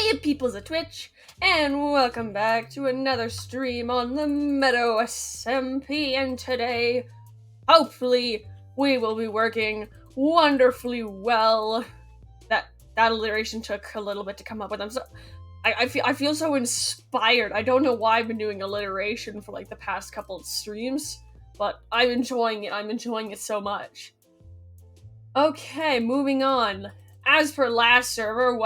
Hey peoples at Twitch, and welcome back to another stream on the Meadow SMP, and today, hopefully, we will be working wonderfully well. That alliteration took a little bit to come up with. I feel so inspired. I don't know why I've been doing alliteration for like the past couple of streams, but I'm enjoying it. I'm enjoying it so much. Okay, moving on. As per last stream,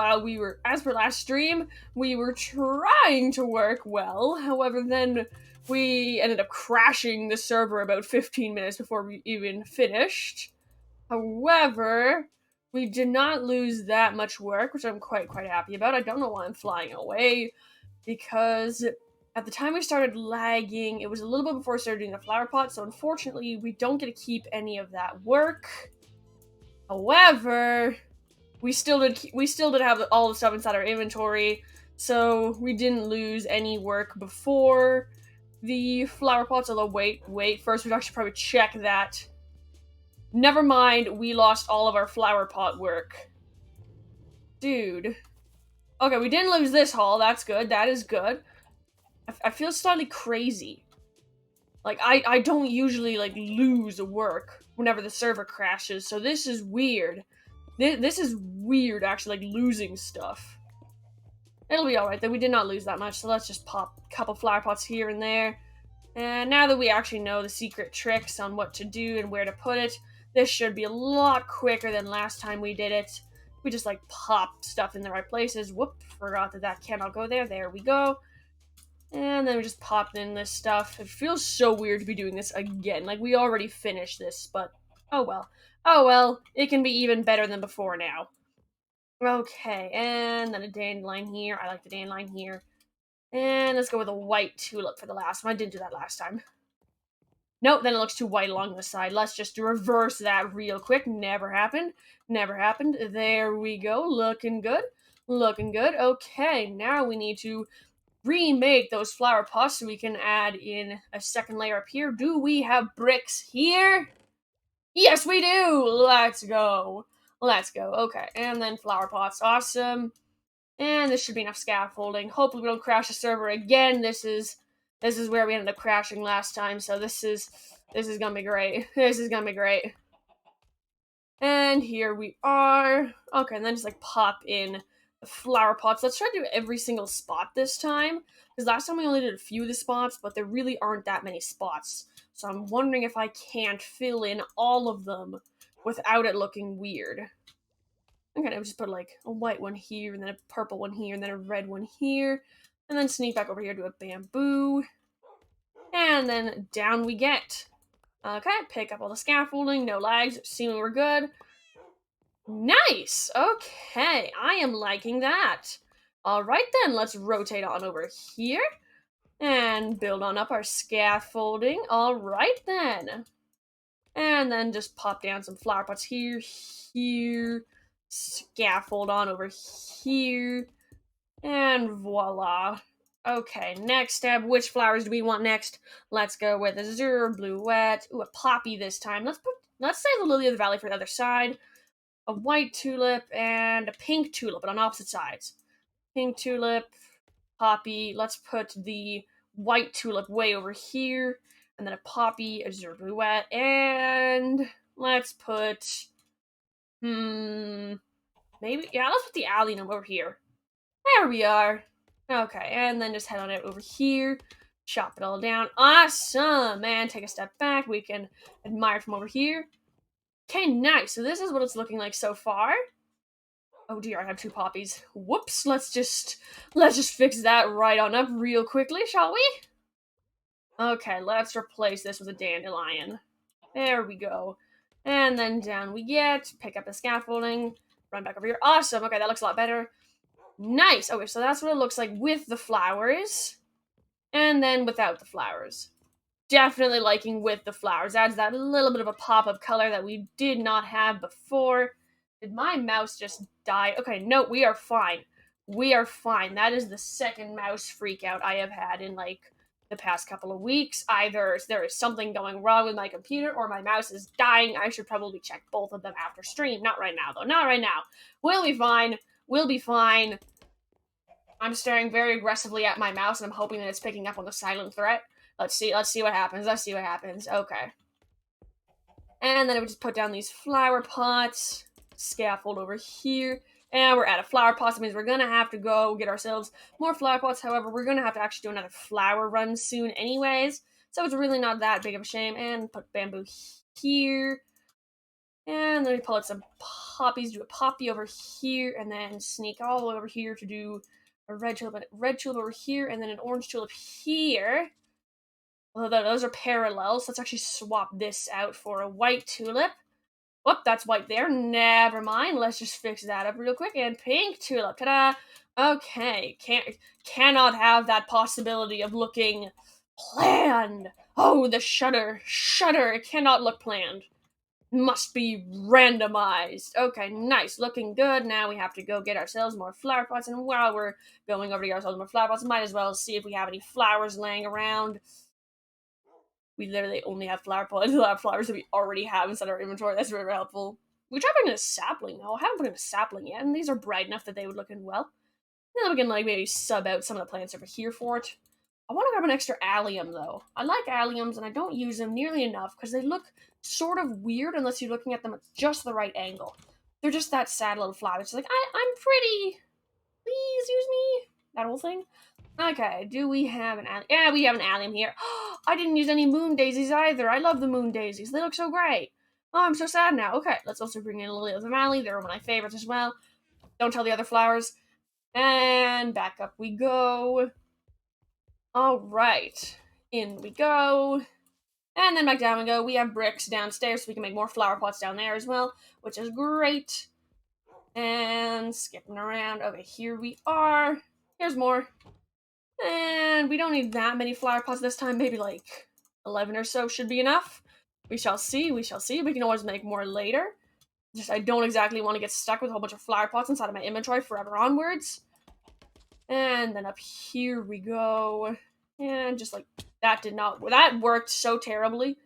we were trying to work well. However, then we ended up crashing the server about 15 minutes before we even finished. However, we did not lose that much work, which I'm quite happy about. I don't know why I'm flying away, because at the time we started lagging, it was a little bit before we started doing the flower pot, so unfortunately we don't get to keep any of that work. However, we still did have all the stuff inside our inventory, so we didn't lose any work before the flower pots. Although, wait, first we should probably check that. Never mind, we lost all of our flower pot work. Dude. Okay, we didn't lose this haul, that's good, that is good. I feel slightly crazy. Like, I don't usually, like, lose work whenever the server crashes, so this is weird. This is weird, actually, like, losing stuff. It'll be alright, though. We did not lose that much, so let's just pop a couple flower pots here and there. And now that we actually know the secret tricks on what to do and where to put it, this should be a lot quicker than last time we did it. We just, like, pop stuff in the right places. Whoop, forgot that cannot go there. There we go. And then we just popped in this stuff. It feels so weird to be doing this again. Like, we already finished this, but oh well. Oh well, it can be even better than before now. Okay, and then a dandelion here. I like the dandelion here. And let's go with a white tulip for the last one. I didn't do that last time. Nope, then it looks too white along the side. Let's just reverse that real quick. Never happened. Never happened. There we go. Looking good. Looking good. Okay, now we need to remake those flower pots so we can add in a second layer up here. Do we have bricks here? Yes, we do! Let's go. Let's go. Okay, and then flower pots. Awesome. And this should be enough scaffolding. Hopefully we don't crash the server again. This is where we ended up crashing last time, so this is gonna be great. This is gonna be great. And here we are. Okay, and then just like pop in the flower pots. Let's try to do every single spot this time, because last time we only did a few of the spots, but there really aren't that many spots. So I'm wondering if I can't fill in all of them without it looking weird. I'm gonna just put like a white one here, and then a purple one here, and then a red one here, and then sneak back over here to a bamboo. And then down we get. Okay, pick up all the scaffolding, no lags, assuming we're good. Nice! Okay, I am liking that. Alright then, let's rotate on over here. And build on up our scaffolding. Alright then. And then just pop down some flower pots here, here. Scaffold on over here. And voila. Okay, next step. Which flowers do we want next? Let's go with azure, bluette. Ooh, a poppy this time. Let's say the lily of the valley for the other side. A white tulip and a pink tulip, but on opposite sides. Pink tulip, poppy. Let's put the white tulip way over here, and then a poppy, azure, bluette, and let's put maybe let's put the allium over here. There we are. Okay, and then just head on it over here. Chop it all down. Awesome! And take a step back. We can admire from over here. Okay, nice. So this is what it's looking like so far. Oh dear, I have two poppies. Whoops, let's just fix that right on up real quickly, shall we? Okay, let's replace this with a dandelion. There we go. And then down we get. Pick up the scaffolding. Run back over here. Awesome. Okay, that looks a lot better. Nice! Okay, so that's what it looks like with the flowers. And then without the flowers. Definitely liking with the flowers. Adds that little bit of a pop of color that we did not have before. Did my mouse just die? Okay, no, we are fine. We are fine. That is the second mouse freak out I have had in, like, the past couple of weeks. Either there is something going wrong with my computer or my mouse is dying. I should probably check both of them after stream. Not right now, though. Not right now. We'll be fine. We'll be fine. I'm staring very aggressively at my mouse, and I'm hoping that it's picking up on the silent threat. Let's see what happens. Okay. And then we just put down these flower pots, scaffold over here, and we're out of flower pots. That means we're gonna have to go get ourselves more flower pots. However, we're gonna have to actually do another flower run soon anyways, so it's really not that big of a shame. And put bamboo here. And then we pull out some poppies, do a poppy over here, and then sneak all the way over here to do a red tulip over here, and then an orange tulip here. Although those are parallels, let's actually swap this out for a white tulip. Whoop, that's white there. Never mind. Let's just fix that up real quick. And pink tulip. Ta-da! Okay. Cannot have that possibility of looking planned. Oh, the shutter. It cannot look planned. Must be randomized. Okay, nice. Looking good. Now we have to go get ourselves more flower pots. And while we're going over to get ourselves more flower pots, might as well see if we have any flowers laying around. We literally only have flowers that we already have inside our inventory. That's very helpful. We tried putting in a sapling though. I haven't put in a sapling yet, and these are bright enough that they would look in well. And then we can maybe sub out some of the plants over here for it. I want to grab an extra allium though. I like alliums and I don't use them nearly enough because they look sort of weird unless you're looking at them at just the right angle. They're just that sad little flower. It's like, I'm pretty. Please use me. That whole thing. Okay, do we have an allium? Yeah, we have an allium here. I didn't use any moon daisies either. I love the moon daisies. They look so great. Oh, I'm so sad now. Okay, let's also bring in Lily of the Valley. They're one of my favorites as well. Don't tell the other flowers. And back up we go. Alright. In we go. And then back down we go. We have bricks downstairs, so we can make more flower pots down there as well, which is great. And skipping around. Okay, here we are. Here's more. And we don't need that many flower pots this time. Maybe like 11 or so should be enough. We shall see. We can always make more later. Just I don't exactly want to get stuck with a whole bunch of flower pots inside of my inventory forever onwards. And then up here we go. And just like that worked so terribly.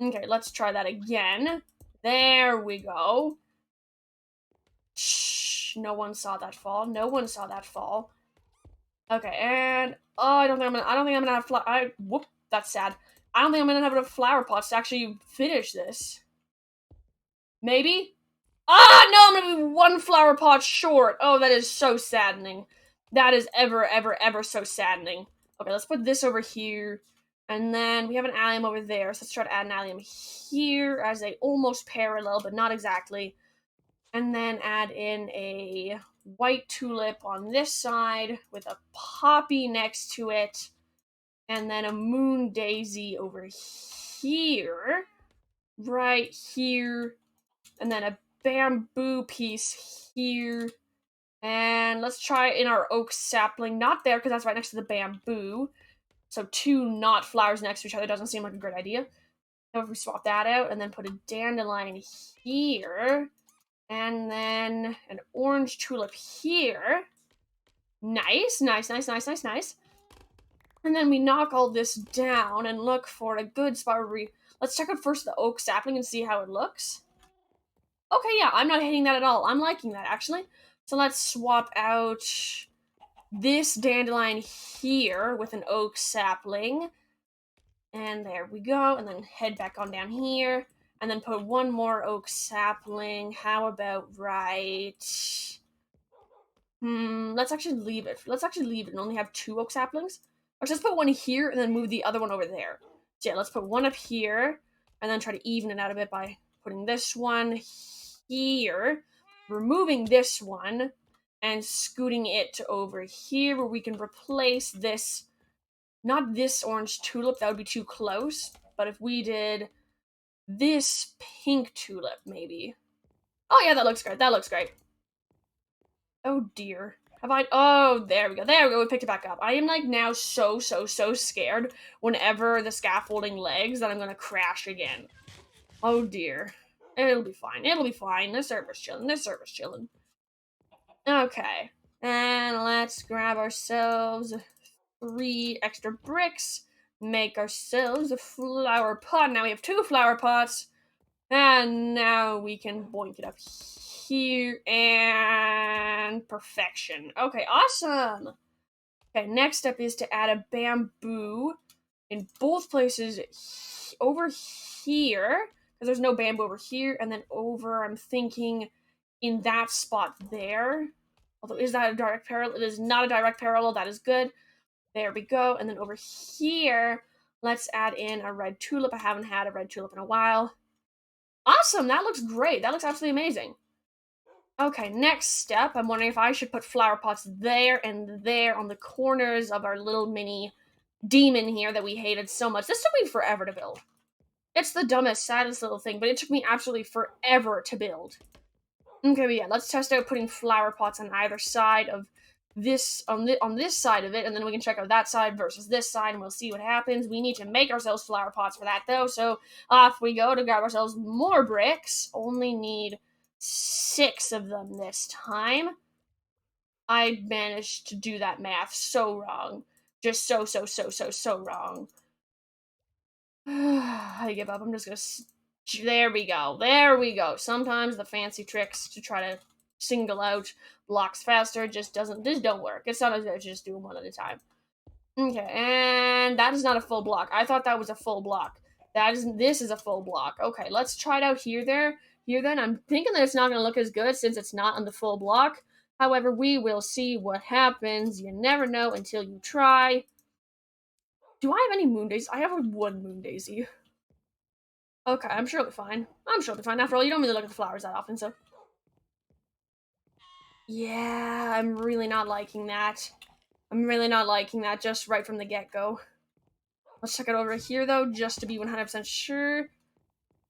Okay, let's try that again. There we go. Shh, no one saw that fall. Okay, and I don't think I'm gonna have whoop, that's sad. I don't think I'm gonna have enough flower pots to actually finish this. Maybe? Ah, no, I'm gonna be one flower pot short. Oh, that is so saddening. That is ever so saddening. Okay, let's put this over here. And then we have an allium over there, so let's try to add an allium here as a almost parallel, but not exactly. And then add in a white tulip on this side with a poppy next to it. And then a moon daisy over here. Right here. And then a bamboo piece here. And let's try in our oak sapling. Not there, because that's right next to the bamboo. So two not flowers next to each other doesn't seem like a great idea. So if we swap that out and then put a dandelion here. And then an orange tulip here. Nice. And then we knock all this down and look for a good spot where let's check out first the oak sapling and see how it looks. Okay, yeah, I'm not hating that at all. I'm liking that, actually. So let's swap out this dandelion here with an oak sapling. And there we go. And then head back on down here. And then put one more oak sapling. How about right... let's actually leave it. And only have two oak saplings. Or let's put one here and then move the other one over there. So yeah, let's put one up here. And then try to even it out a bit by putting this one here. Removing this one. And scooting it over here where we can replace this. Not this orange tulip, that would be too close. But if we did this pink tulip, maybe. Oh yeah, that looks great. Oh dear. Oh, there we go, we picked it back up. I am like now so scared whenever the scaffolding legs that I'm gonna crash again. Oh dear. It'll be fine, the server's chilling. Okay, and let's grab ourselves 3 extra bricks, make ourselves a flower pot. Now we have 2 flower pots, and now we can boink it up here, and perfection. Okay, awesome. Okay, next step is to add a bamboo in both places over here, because there's no bamboo over here, and then over, I'm thinking, in that spot there. Although, is that a direct parallel? It is not a direct parallel. That is good. There we go. And then over here, let's add in a red tulip. I haven't had a red tulip in a while. Awesome. That looks great. That looks absolutely amazing. Okay, next step. I'm wondering if I should put flower pots there and there on the corners of our little mini demon here that we hated so much. This took me forever to build. It's the dumbest, saddest little thing, but it took me absolutely forever to build. Okay, but yeah, let's test out putting flower pots on either side of this, on this side of it, and then we can check out that side versus this side, and we'll see what happens. We need to make ourselves flower pots for that, though, so off we go to grab ourselves more bricks. Only need 6 of them this time. I managed to do that math so wrong. Just so wrong. I give up. I'm just gonna... There we go. There we go. Sometimes the fancy tricks to try to single out blocks faster just don't work. It's not as good as just doing one at a time. Okay, and that is not a full block. I thought that was a full block. This is a full block. Okay, let's try it out here then. I'm thinking that it's not gonna look as good since it's not on the full block. However, we will see what happens. You never know until you try. Do I have any moon daisies? I have one moon daisy. Okay, I'm sure it'll be fine. After all, you don't really look at the flowers that often, so. Yeah, I'm really not liking that. Just right from the get-go. Let's check it over here, though, just to be 100% sure.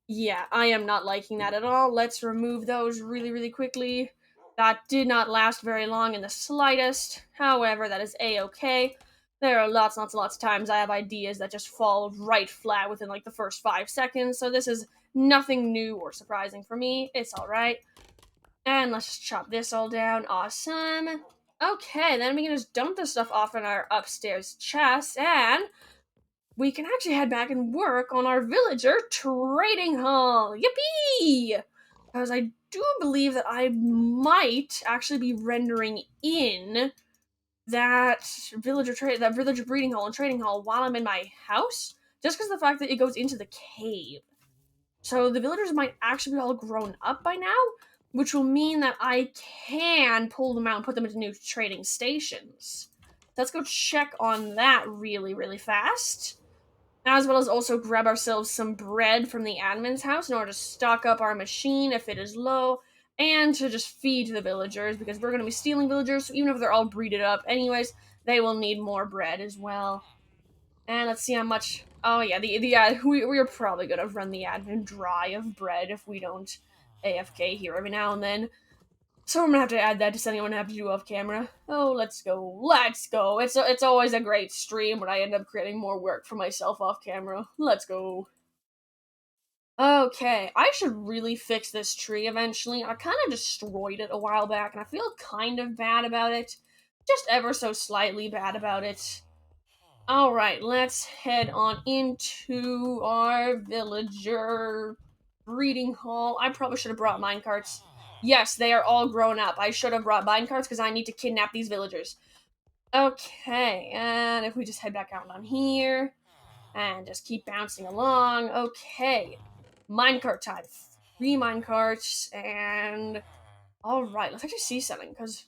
Yeah, I am not liking that at all. Let's remove those really quickly. That did not last very long in the slightest. However, that is a-okay. There are lots and lots of times I have ideas that just fall right flat within, like, the first 5 seconds, so this is nothing new or surprising for me. It's alright. And let's just chop this all down. Awesome. Okay, then we can just dump this stuff off in our upstairs chest, and we can actually head back and work on our villager trading hall. Yippee! Because I do believe that I might actually be rendering in that villager breeding hall and trading hall while I'm in my house, just because of the fact that it goes into the cave. So the villagers might actually be all grown up by now, which will mean that I can pull them out and put them into new trading stations. Let's go check on that really fast. As well as also grab ourselves some bread from the admin's house in order to stock up our machine if it is low, and to just feed to the villagers, because we're going to be stealing villagers, so even if they're all breeded up anyways, they will need more bread as well. And let's see how much... Oh yeah, we're probably going to run the admin dry of bread if we don't AFK here every now and then. So I'm gonna have to add that to something I'm gonna have to do off camera. Oh, let's go. It's always a great stream when I end up creating more work for myself off camera. Let's go. Okay, I should really fix this tree eventually. I kind of destroyed it a while back, and I feel kind of bad about it. Just ever so slightly bad about it. Alright, let's head on into our villager breeding hall. I probably should have brought minecarts. Yes, they are all grown up. I should have brought minecarts because I need to kidnap these villagers. Okay, and if we just head back out on here and just keep bouncing along. Okay, minecart time. 3 minecarts, and alright, let's actually see something, because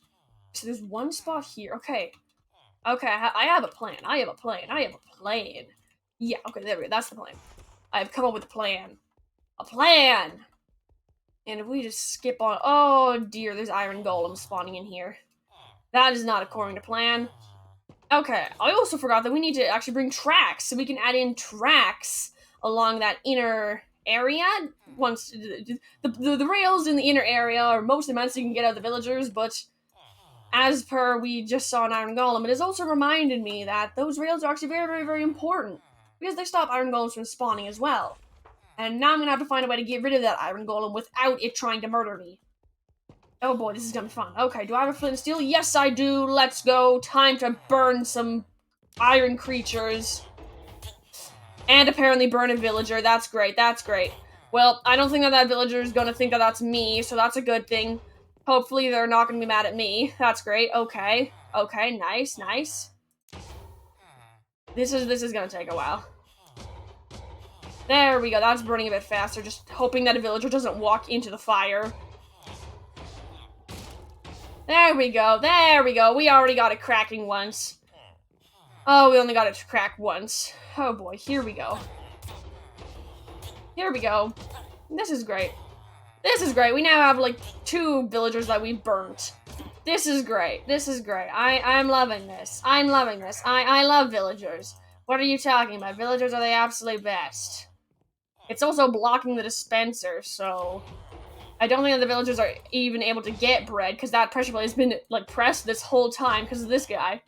so there's one spot here. Okay, I have a plan. Yeah, okay, there we go. That's the plan. I've come up with a plan. And if we just skip on... Oh, dear, there's iron golems spawning in here. That is not according to plan. Okay, I also forgot that we need to actually bring tracks, so we can add in tracks along that inner area. Once the rails in the inner area are mostly meant so you can get out the villagers, but as per we just saw an iron golem, it has also reminded me that those rails are actually very important, because they stop iron golems from spawning as well. And now I'm gonna have to find a way to get rid of that iron golem without it trying to murder me. Oh boy, this is gonna be fun. Okay, do I have a flint and steel? Yes, I do. Let's go. Time to burn some iron creatures. And apparently burn a villager. That's great. Well, I don't think that villager is gonna think that that's me, so that's a good thing. Hopefully they're not gonna be mad at me. That's great. Okay. Okay, nice, nice. This is gonna take a while. There we go, that's burning a bit faster, just hoping that a villager doesn't walk into the fire. There we go, there we go. We already got it cracking once. Oh, we only got it to crack once. Oh boy, here we go. Here we go. This is great. This is great. We now have like 2 villagers that we burnt. This is great. This is great. I'm loving this. I'm loving this. I love villagers. What are you talking about? Villagers are the absolute best. It's also blocking the dispenser, so I don't think that the villagers are even able to get bread because that pressure plate has been like pressed this whole time because of this guy.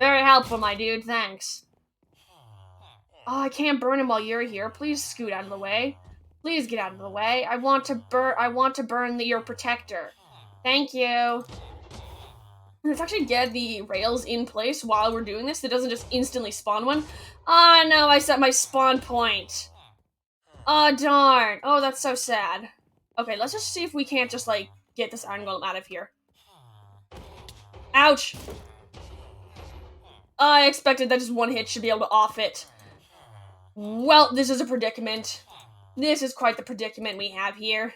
Very helpful, my dude. Thanks. Oh, I can't burn him while you're here. Please scoot out of the way. Please get out of the way. I want to burn your protector. Thank you. Let's actually get the rails in place while we're doing this. It doesn't just instantly spawn one. Oh no, I set my spawn point. Oh darn. Oh, that's so sad. Okay, let's just see if we can't just like get this iron golem out of here. Ouch. I expected that just one hit should be able to off it. Well, this is a predicament. This is quite the predicament we have here.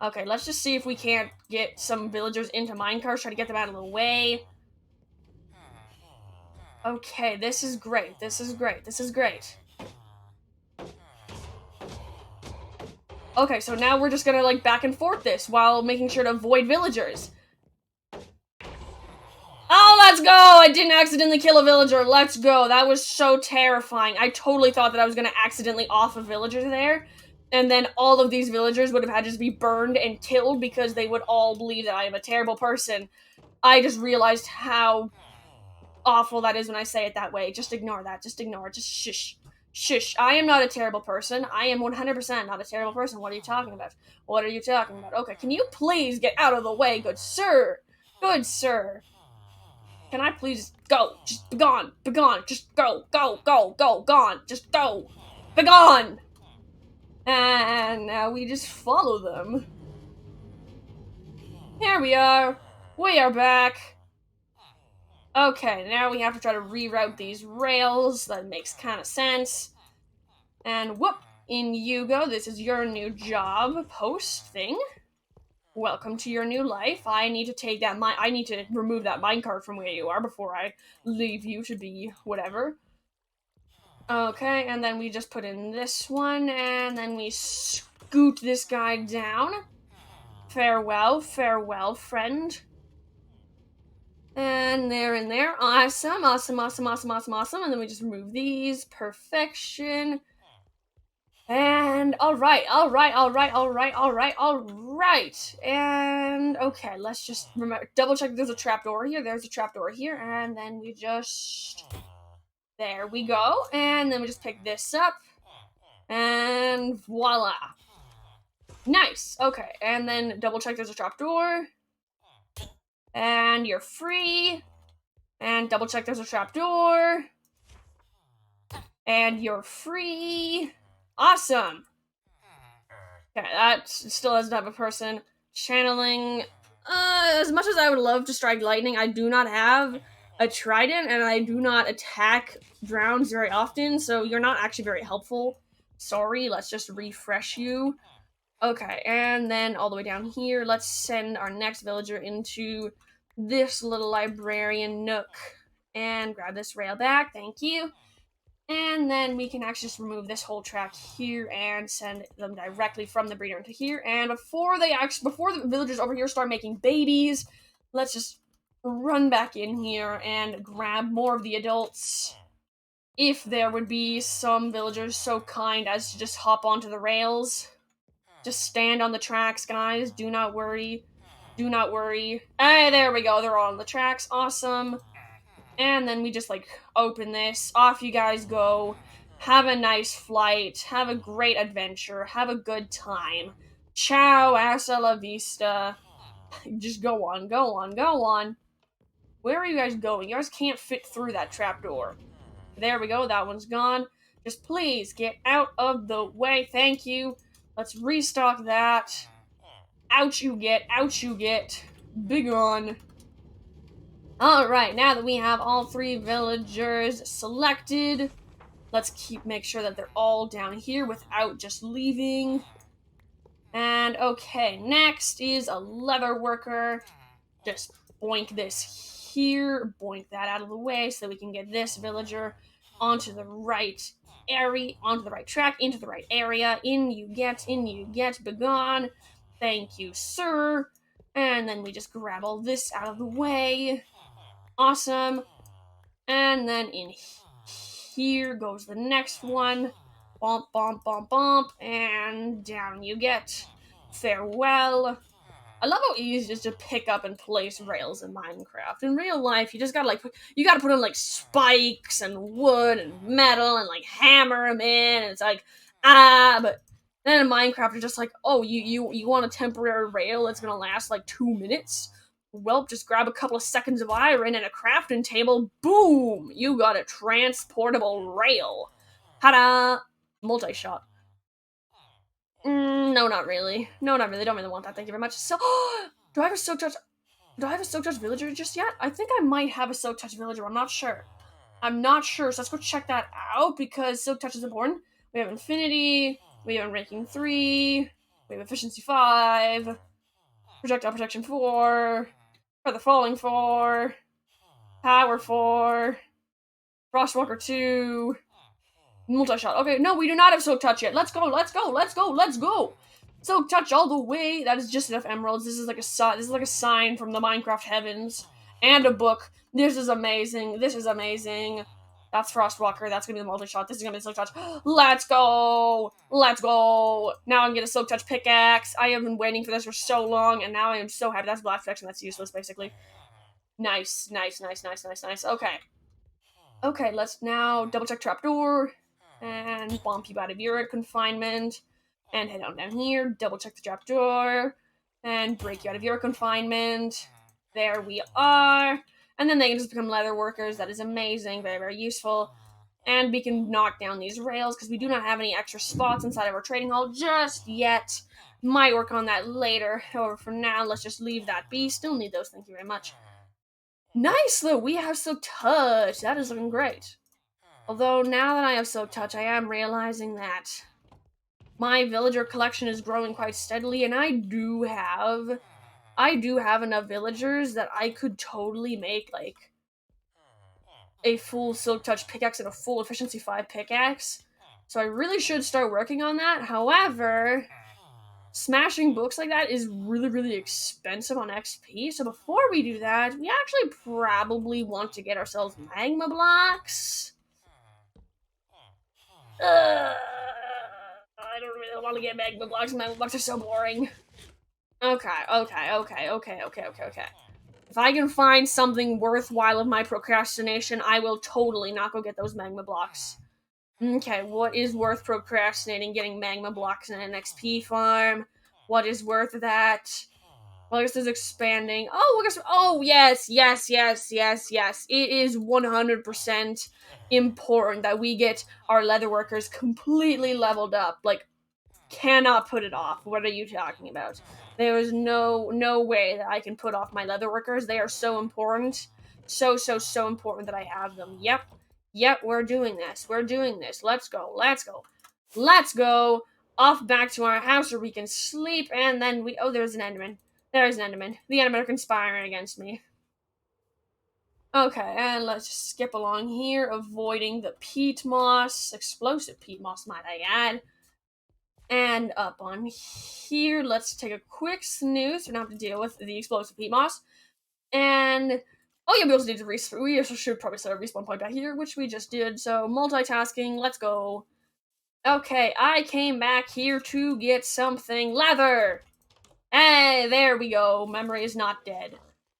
Okay, let's just see if we can't get some villagers into minecars, try to get them out of the way. Okay, this is great. This is great. This is great. Okay, so now we're just gonna like back and forth this while making sure to avoid villagers. Oh, let's go! I didn't accidentally kill a villager. Let's go. That was so terrifying. I totally thought that I was gonna accidentally off a villager there. And then all of these villagers would have had to just be burned and killed because they would all believe that I am a terrible person. I just realized how awful that is when I say it that way. Just ignore that. Just ignore it. Just shush. Shush. I am not a terrible person. I am 100% not a terrible person. What are you talking about? What are you talking about? Okay, can you please get out of the way, good sir? Good sir. Can I please go? Just be gone. Be gone. Just go. Go. Go. Go. Gone. Just go. Be gone. And now we just follow them. Here we are. We are back. Okay, now we have to try to reroute these rails. That makes kind of sense. And whoop, in you go. This is your new job post thing. Welcome to your new life. I need to take that I need to remove that minecart from where you are before I leave you to be whatever. Okay, and then we just put in this one, and then we scoot this guy down. Farewell, farewell, friend. And there and there. Awesome, awesome, awesome, awesome, awesome, awesome. And then we just remove these. Perfection. And alright. And okay, let's just remember, double check there's a trapdoor here. There's a trapdoor here. And then we just... There we go. And then we just pick this up. And voila. Nice. Okay, and then double check there's a trapdoor. And you're free. And double check there's a trapdoor. And you're free. Awesome. Okay, that still doesn't have a person. Channeling. As much as I would love to strike lightning, I do not have a trident, and I do not attack drowns very often, so you're not actually very helpful. Sorry, let's just refresh you. Okay, and then all the way down here, let's send our next villager into this little librarian nook. And grab this rail back, thank you. And then we can actually just remove this whole track here and send them directly from the breeder into here. And before the villagers over here start making babies, let's just run back in here and grab more of the adults. If there would be some villagers so kind as to just hop onto the rails. Just stand on the tracks, guys. Do not worry. Do not worry. Hey, there we go. They're all on the tracks. Awesome. And then we just, like, open this. Off you guys go. Have a nice flight. Have a great adventure. Have a good time. Ciao. Hasta la vista. Just go on. Go on. Go on. Where are you guys going? You guys can't fit through that trapdoor. There we go. That one's gone. Just please get out of the way. Thank you. Let's restock that. Out you get. Out you get. Big on. Alright, now that we have all 3 villagers selected, let's make sure that they're all down here without just leaving. And okay, next is a leather worker. Just boink this here, boink that out of the way so that we can get this villager onto the right area, onto the right track, into the right area. In you get, begone. Thank you, sir. And then we just grab all this out of the way. Awesome. And then in here goes the next one. Bump, bump, bump, bump. And down you get. Farewell. I love how easy it is to pick up and place rails in Minecraft. In real life, you just gotta you gotta put in like spikes and wood and metal and like hammer them in. And it's like, but then in Minecraft, you're just like, oh, you want a temporary rail that's gonna last like 2 minutes? Well, just grab a couple of seconds of iron and a crafting table. Boom! You got a transportable rail. Ta-da! Multi-shot. No, not really. No, not really. Don't really want that. Thank you very much. So, do I have a Silk Touch? Do I have a Silk Touch villager just yet? I think I might have a Silk Touch villager. I'm not sure. So let's go check that out because Silk Touch is important. We have Infinity. We have Ranking 3. We have Efficiency 5. Projectile Protection 4. Feather Falling 4. Power 4. Frostwalker 2. Multi-shot. Okay, no, we do not have Silk Touch yet. Let's go, let's go, let's go, let's go. Silk Touch all the way. That is just enough emeralds. This is like a sign from the Minecraft heavens. And a book. This is amazing. This is amazing. That's Frostwalker. That's gonna be the multi-shot. This is gonna be Silk Touch. Let's go! Let's go! Now I can get a Silk Touch pickaxe. I have been waiting for this for so long, and now I am so happy. That's Blast Protection. That's useless, basically. Nice, nice, nice, nice, nice, nice. Okay. Okay, let's now double-check Trapdoor. And bump you out of your confinement. And head on down here, double check the trapdoor. And break you out of your confinement. There we are. And then they can just become leather workers. That is amazing. Very, very useful. And we can knock down these rails because we do not have any extra spots inside of our trading hall just yet. Might work on that later. However, for now, let's just leave that be. Still need those. Thank you very much. Nice, though. We have Silk Touch. That is looking great. Although, now that I have Silk Touch, I am realizing that my villager collection is growing quite steadily, and I do have enough villagers that I could totally make, like, a full Silk Touch pickaxe and a full Efficiency 5 pickaxe. So I really should start working on that. However, smashing books like that is really, really expensive on XP. So before we do that, we actually probably want to get ourselves magma blocks. I don't really want to get magma blocks. Magma blocks are so boring. Okay. If I can find something worthwhile of my procrastination, I will totally not go get those magma blocks. Okay, what is worth procrastinating? Getting magma blocks in an XP farm. What is worth that? Well, I guess there's expanding. Oh, yes. It is 100% important that we get our leather workers completely leveled up. Like, cannot put it off. What are you talking about? There is no way that I can put off my leather workers. They are so important. So important that I have them. Yep, we're doing this. Let's go. Off back to our house where we can sleep, and then there's an Enderman. There's an Enderman. The Endermen are conspiring against me. Okay, and let's just skip along here, avoiding the peat moss. Explosive peat moss, might I add. And up on here, let's take a quick snooze. We don't have to deal with the explosive peat moss. And we also need to we also should probably set a respawn point back here, which we just did. So multitasking, let's go. Okay, I came back here to get something leather. Hey, there we go. Memory is not dead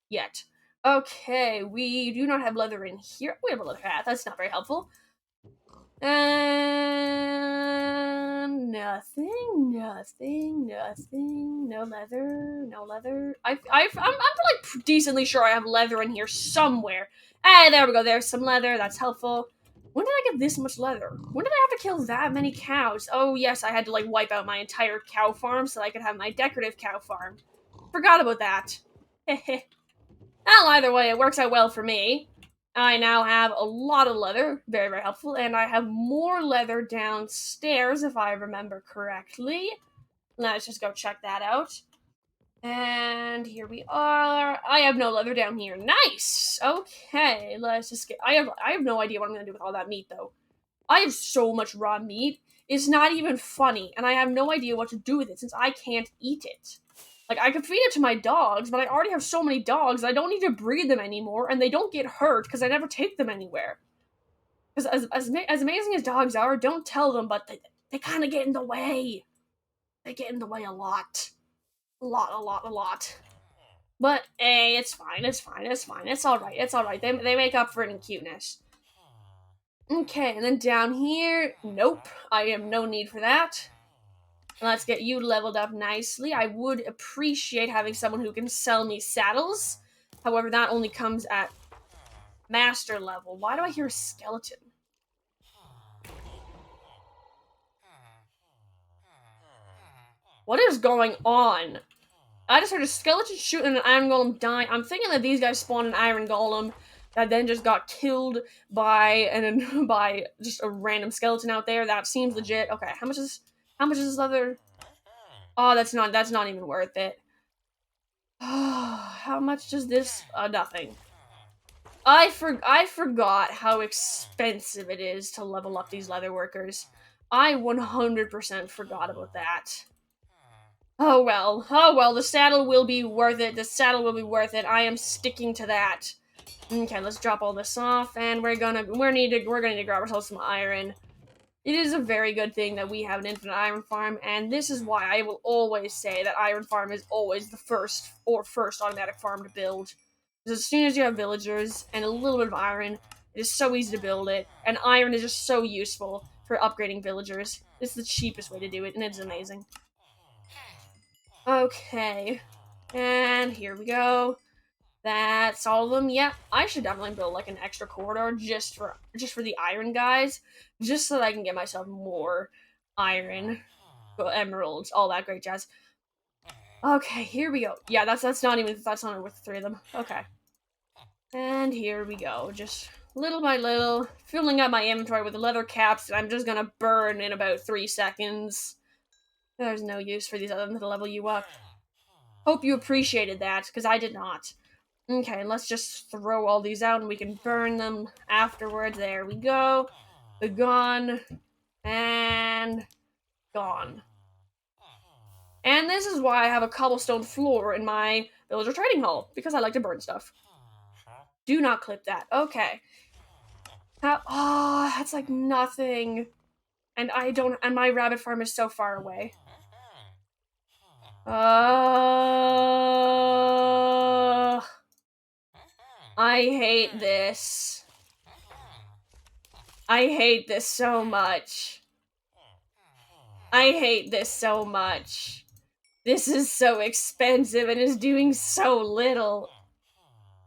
yet. Okay, we do not have leather in here. We have a leather hat. That's not very helpful. And nothing. No leather. I'm like decently sure I have leather in here somewhere. Hey, there we go. There's some leather. That's helpful. When did I get this much leather? When did I have to kill that many cows? Oh yes, I had to like wipe out my entire cow farm so I could have my decorative cow farm. Forgot about that. Heh. Well, either way, it works out well for me. I now have a lot of leather, very, very helpful, and I have more leather downstairs, if I remember correctly. Let's just go check that out. And here we are. I have no leather down here. Nice! Okay, let's just get... I have no idea what I'm gonna do with all that meat, though. I have so much raw meat. It's not even funny, and I have no idea what to do with it since I can't eat it. Like, I could feed it to my dogs, but I already have so many dogs, I don't need to breed them anymore, and they don't get hurt because I never take them anywhere. Because as amazing as dogs are, don't tell them, but they kind of get in the way. They get in the way a lot. A lot. But, hey, it's fine, it's alright. They make up for it in cuteness. Okay, and then down here, nope, I have no need for that. Let's get you leveled up nicely. I would appreciate having someone who can sell me saddles. However, that only comes at master level. Why do I hear a skeleton? What is going on? I just heard a skeleton shooting and an iron golem dying. I'm thinking that these guys spawned an iron golem that then just got killed by just a random skeleton out there. That seems legit. Okay, how much is this leather? Oh, that's not even worth it. How much does this? Nothing. I forgot how expensive it is to level up these leather workers. I 100% forgot about that. Oh well, the saddle will be worth it. I am sticking to that. Okay, let's drop all this off, and we're gonna need to grab ourselves some iron. It is a very good thing that we have an infinite iron farm, and this is why I will always say that iron farm is always the first automatic farm to build. Because as soon as you have villagers and a little bit of iron, it is so easy to build it, and iron is just so useful for upgrading villagers. It's the cheapest way to do it, and it's amazing. Okay, and here we go. That's all of them. Yeah, I should definitely build like an extra corridor just for the iron guys, just so that I can get myself more iron, emeralds, all that great jazz. Okay, here we go. Yeah, that's not worth the three of them. Okay, and here we go. Just little by little, filling up my inventory with the leather caps that I'm just gonna burn in about 3 seconds. There's no use for these other than to level you up. Hope you appreciated that, because I did not. Okay, let's just throw all these out and we can burn them afterwards. There we go. They're gone. And gone. And this is why I have a cobblestone floor in my villager trading hall, because I like to burn stuff. Do not clip that. Okay. Oh, that's like nothing. And my rabbit farm is so far away. I hate this. I hate this so much. This is so expensive and is doing so little.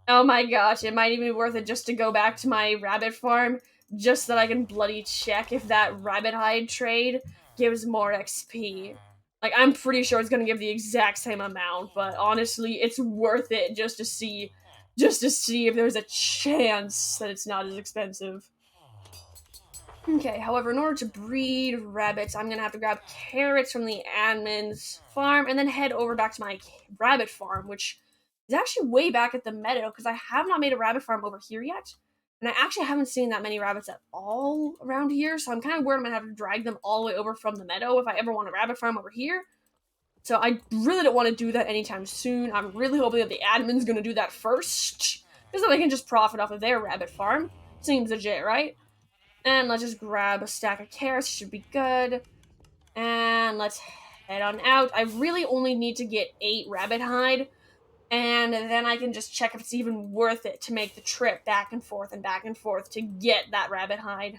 Oh my gosh, it might even be worth it just to go back to my rabbit farm, just so that I can bloody check if that rabbit hide trade gives more XP. Like, I'm pretty sure it's gonna give the exact same amount, but honestly, it's worth it just to see if there's a chance that it's not as expensive. Okay, however, in order to breed rabbits, I'm gonna have to grab carrots from the admin's farm and then head over back to my rabbit farm, which is actually way back at the meadow, because I have not made a rabbit farm over here yet. And I actually haven't seen that many rabbits at all around here, so I'm kind of worried I'm gonna have to drag them all the way over from the meadow if I ever want a rabbit farm over here. So I really don't want to do that anytime soon. I'm really hoping that the admin's gonna do that first, because then I can just profit off of their rabbit farm. Seems legit, right? And let's just grab a stack of carrots, should be good. And let's head on out. I really only need to get 8 rabbit hide, and then I can just check if it's even worth it to make the trip back and forth to get that rabbit hide.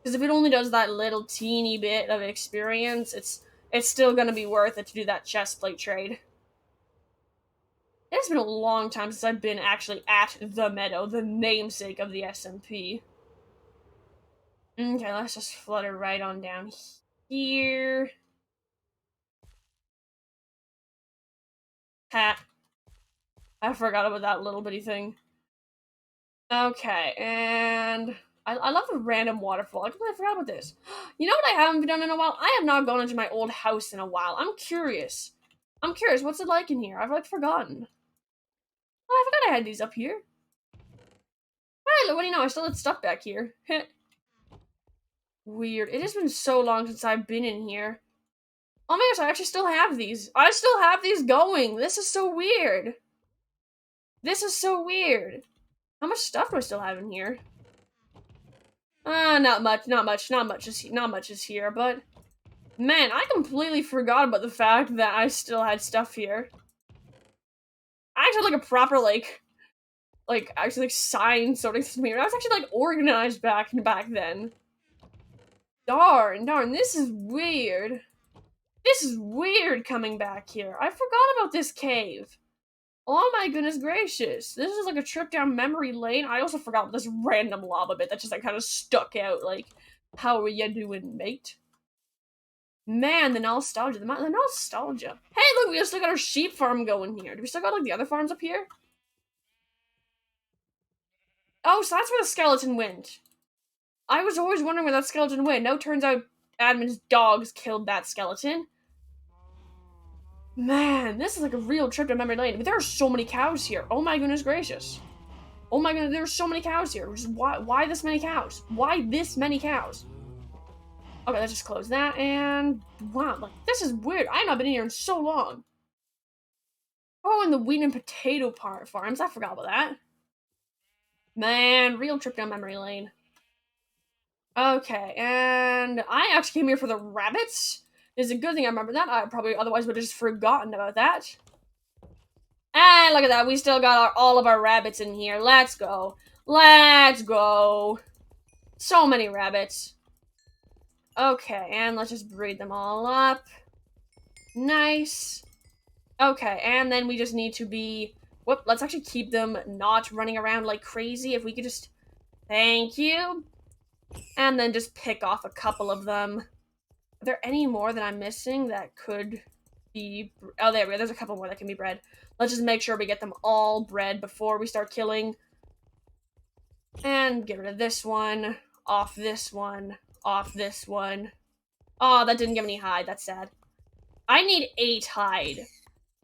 Because if it only does that little teeny bit of experience, it's still gonna be worth it to do that chestplate trade. It's been a long time since I've been actually at the Meadow, the namesake of the SMP. Okay, let's just flutter right on down here. Ha. I forgot about that little bitty thing. Okay, and I love the random waterfall. I completely forgot about this. You know what I haven't done in a while? I have not gone into my old house in a while. I'm curious. What's it like in here? I've like forgotten. Oh, I forgot I had these up here. Hey, look, what do you know? I still had stuff back here. Weird. It has been so long since I've been in here. Oh my gosh, I actually still have these. I still have these going. This is so weird. This is so weird. How much stuff do I still have in here? Not much, not much is here, but man, I completely forgot about the fact that I still had stuff here. I actually had like a proper actually like sign sorting system here. I was actually like organized back then. Darn, this is weird. This is weird coming back here. I forgot about this cave. Oh my goodness gracious. This is like a trip down memory lane. I also forgot about this random lava bit that just like kind of stuck out. Like, how are you doing, mate? Man, the nostalgia. The nostalgia. Hey, look, we still got our sheep farm going here. Do we still got like the other farms up here? Oh, so that's where the skeleton went. I was always wondering where that skeleton went. Now it turns out admin's dogs killed that skeleton. Man, this is like a real trip to memory lane. But there are so many cows here. Oh my goodness gracious. Oh my goodness, there's so many cows here. Just why this many cows? Why this many cows? Okay, let's just close that, and wow, like, this is weird. I've not been in here in so long. Oh, and the wheat and potato farms. I forgot about that. Man, real trip down memory lane. Okay, and I actually came here for the rabbits. It's a good thing I remember that. I probably otherwise would have just forgotten about that. And look at that. We still got all of our rabbits in here. Let's go. Let's go. So many rabbits. Okay, and let's just breed them all up. Nice. Okay, and then we just need to be... Whoop, let's actually keep them not running around like crazy. If we could just... Thank you. And then just pick off a couple of them. Are there any more that I'm missing that could be... Oh, there we go. There's a couple more that can be bred. Let's just make sure we get them all bred before we start killing. And get rid of this one. Off this one. Off this one. Oh, that didn't give any hide. That's sad. I need 8 hide.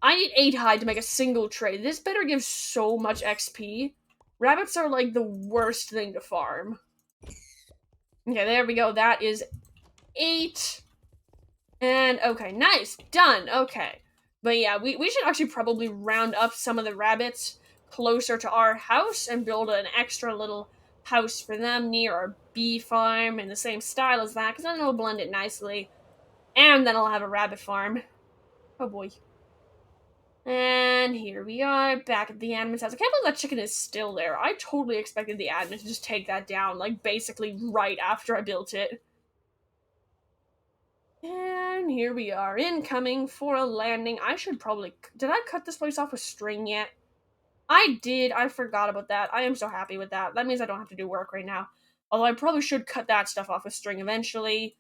I need 8 hide to make a single trade. This better give so much XP. Rabbits are like the worst thing to farm. Okay, there we go. That is 8. And okay, nice. Done. Okay. But yeah, we should actually probably round up some of the rabbits closer to our house and build an extra little house for them near our bee farm in the same style as that, because then it'll blend it nicely. And then I'll have a rabbit farm. Oh boy. And here we are, back at the admin's house. I can't believe that chicken is still there. I totally expected the admin to just take that down, like, basically right after I built it. And here we are, incoming for a landing. I should probably... Did I cut this place off with string yet? I did. I forgot about that. I am so happy with that. That means I don't have to do work right now. Although I probably should cut that stuff off with string eventually.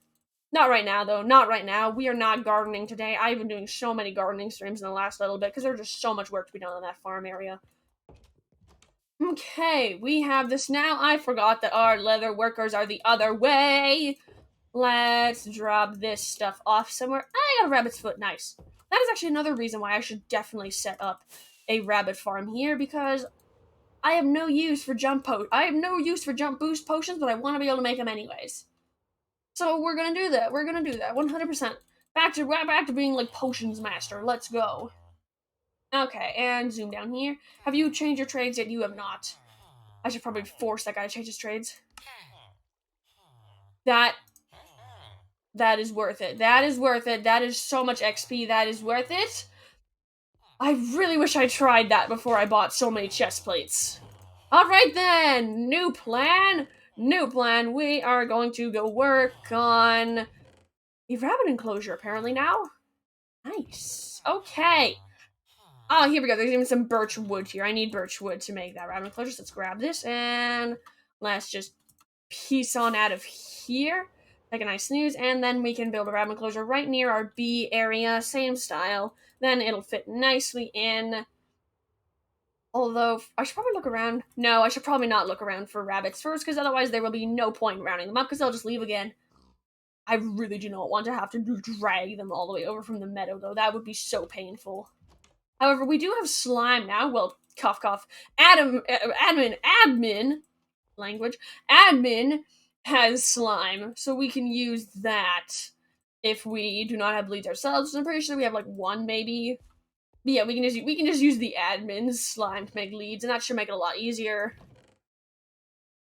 Not right now, though. Not right now. We are not gardening today. I've been doing so many gardening streams in the last little bit because there's just so much work to be done on that farm area. Okay, we have this now. I forgot that our leather workers are the other way. Let's drop this stuff off somewhere. I got a rabbit's foot. Nice. That is actually another reason why I should definitely set up a rabbit farm here, because I have no use for jump boost potions, but I want to be able to make them anyways. So we're gonna do that. 100%. Back to being like potions master. Let's go. Okay, and zoom down here. Have you changed your trades yet? You have not. I should probably force that guy to change his trades. That is worth it. That is worth it. That is so much XP. That is worth it. I really wish I tried that before I bought so many chest plates. Alright then, new plan. We are going to go work on a rabbit enclosure apparently now. Nice. Okay. Oh, here we go. There's even some birch wood here. I need birch wood to make that rabbit enclosure. So let's grab this and let's just piece on out of here. Take a nice snooze, and then we can build a rabbit enclosure right near our bee area, same style. Then it'll fit nicely in. Although, I should probably look around. No, I should probably not look around for rabbits first, because otherwise there will be no point in rounding them up, because they'll just leave again. I really do not want to have to drag them all the way over from the meadow, though. That would be so painful. However, we do have slime now. Well, cough, cough. Admin language. Admin has slime, so we can use that if we do not have leads ourselves. I'm pretty sure we have like one, maybe. But yeah, we can just use the admin's slime to make leads, and that should make it a lot easier.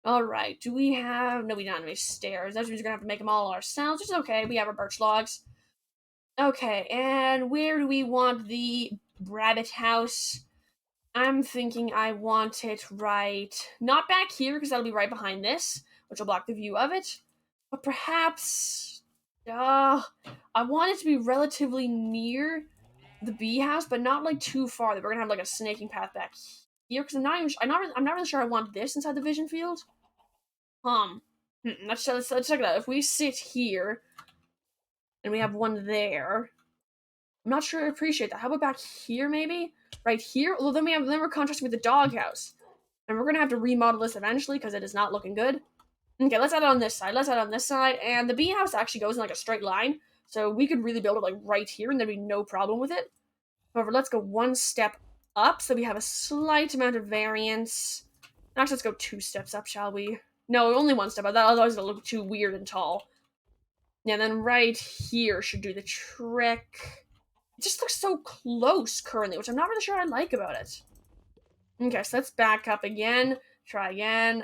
Alright, do we have... No, we don't have any stairs. That means we're gonna have to make them all ourselves, which is okay. We have our birch logs. Okay, and where do we want the rabbit house? I'm thinking I want it right... Not back here, because that'll be right behind this, which will block the view of it. But perhaps... I want it to be relatively near the bee house, but not like too far that we're gonna have like a snaking path back here, because I'm not really sure I want this inside the vision field. Let's check it out. If we sit here and we have one there, I'm not sure I appreciate that. How about back here, maybe? Right here? Although then we're contrasting with the doghouse. And we're gonna have to remodel this eventually because it is not looking good. Okay, let's add it on this side. And the bee house actually goes in like a straight line. So we could really build it like right here and there'd be no problem with it. However, let's go one step up so we have a slight amount of variance. Actually, let's go 2 steps up, shall we? No, only 1 step up. Otherwise it'll look too weird and tall. Yeah, then right here should do the trick. It just looks so close currently, which I'm not really sure I like about it. Okay, so let's back up again. Try again.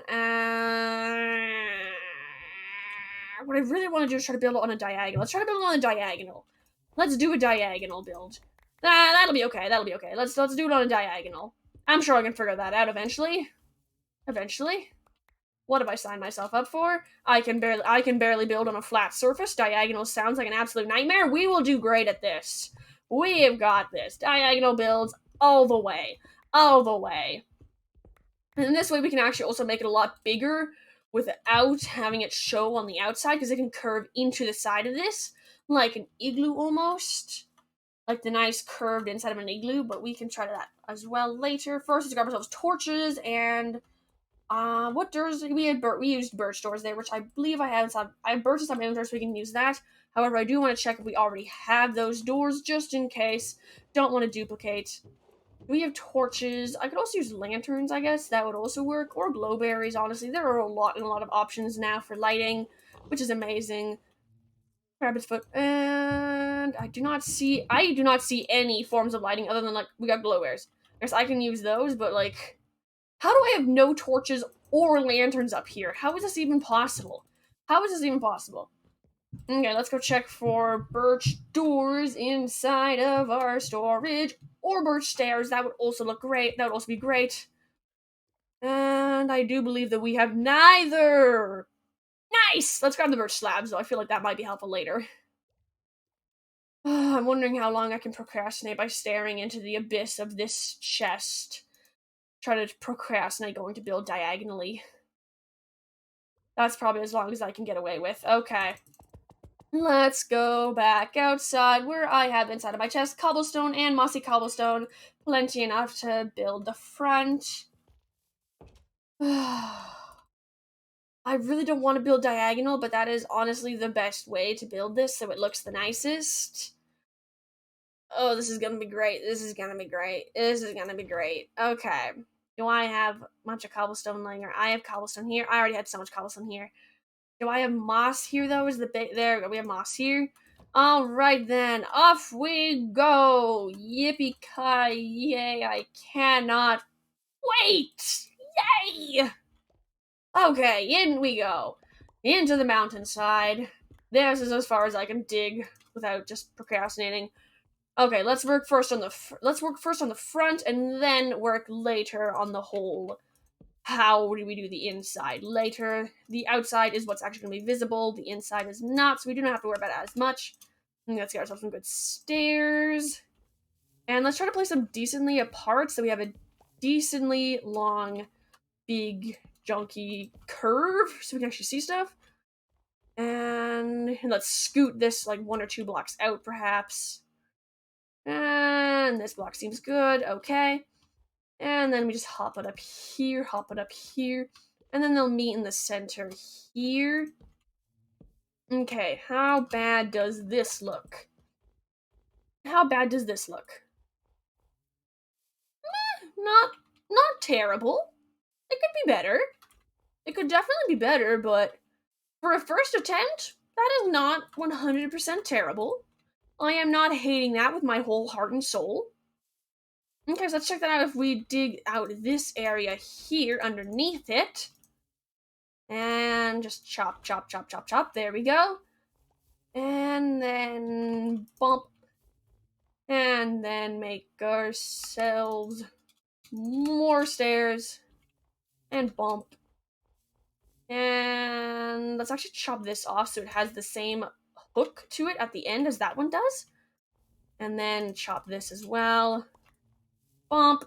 What I really want to do is try to build it on a diagonal. Let's try to build it on a diagonal. Let's do a diagonal build. That'll be okay. Let's do it on a diagonal. I'm sure I can figure that out eventually. What have I signed myself up for? I can barely build on a flat surface. Diagonal sounds like an absolute nightmare. We will do great at this. We have got this. Diagonal builds all the way. And this way we can actually also make it a lot bigger without having it show on the outside, because it can curve into the side of this, like an igloo almost. Like the nice curved inside of an igloo, but we can try that as well later. First, let's grab ourselves torches, and what doors did we had? We used birch doors there, which I believe I have some. I have birch in some inventory, so we can use that. However, I do want to check if we already have those doors, just in case. Don't want to duplicate. We have torches. I could also use lanterns, I guess. That would also work. Or glowberries, honestly. There are a lot of options now for lighting, which is amazing. Rabbit's foot. And I do not see any forms of lighting other than, like, we got glowberries. I guess I can use those, but, like, how do I have no torches or lanterns up here? How is this even possible? Okay, let's go check for birch doors inside of our storage. Or birch stairs. That would also look great. That would also be great. And I do believe that we have neither. Nice! Let's grab the birch slabs, though. I feel like that might be helpful later. I'm wondering how long I can procrastinate by staring into the abyss of this chest. Try to procrastinate going to build diagonally. That's probably as long as I can get away with. Okay. Let's go back outside where I have inside of my chest cobblestone and mossy cobblestone. Plenty enough to build the front. I really don't want to build diagonal, but that is honestly the best way to build this so it looks the nicest. Oh, this is gonna be great. Okay. Do I have a bunch of cobblestone laying around? I have cobblestone here. I already had so much cobblestone here. Do I have moss here, though? There we go. We have moss here. Alright, then. Off we go. Yippee-ki-yay. I cannot wait. Yay! Okay, in we go. Into the mountainside. This is as far as I can dig without just procrastinating. Okay, let's work first on the front, and then work later on the whole. How do we do the inside later? The outside is what's actually going to be visible. The inside is not, so we do not have to worry about it as much. And let's get ourselves some good stairs. And let's try to place them decently apart so we have a decently long, big, junky, curve so we can actually see stuff. And let's scoot this like 1 or 2 blocks out, perhaps. And this block seems good. Okay. And then we just hop it up here, and then they'll meet in the center here. Okay, how bad does this look? How bad does this look? Not terrible. It could be better. It could definitely be better, but for a first attempt, that is not 100% terrible. I am not hating that with my whole heart and soul. Okay, so let's check that out if we dig out this area here underneath it. And just chop, chop, chop, chop, chop. There we go. And then bump. And then make ourselves more stairs. And bump. And let's actually chop this off so it has the same hook to it at the end as that one does. And then chop this as well. Bump.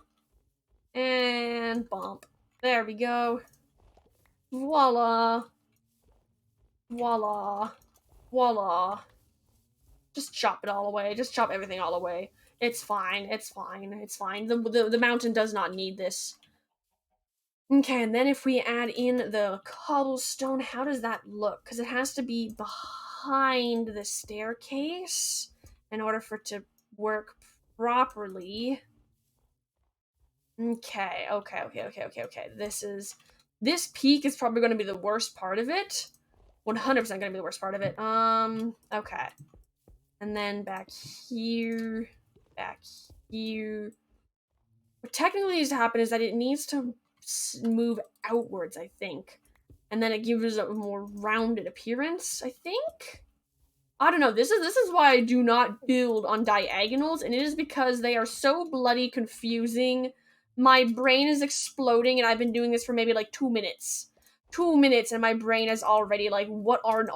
And bump. There we go. Voila. Voila. Voila. Just chop it all away. Just chop everything all away. It's fine. It's fine. It's fine. The mountain does not need this. Okay, and then if we add in the cobblestone, how does that look? Because it has to be behind the staircase in order for it to work properly. Okay. This peak is probably going to be the worst part of it. 100% going to be the worst part of it. Okay. And then back here. What technically needs to happen is that it needs to move outwards, I think. And then it gives it a more rounded appearance, I think? I don't know. This is why I do not build on diagonals, and it is because they are so bloody confusing. My brain is exploding, and I've been doing this for maybe like 2 minutes. 2 minutes, and my brain is already like, what on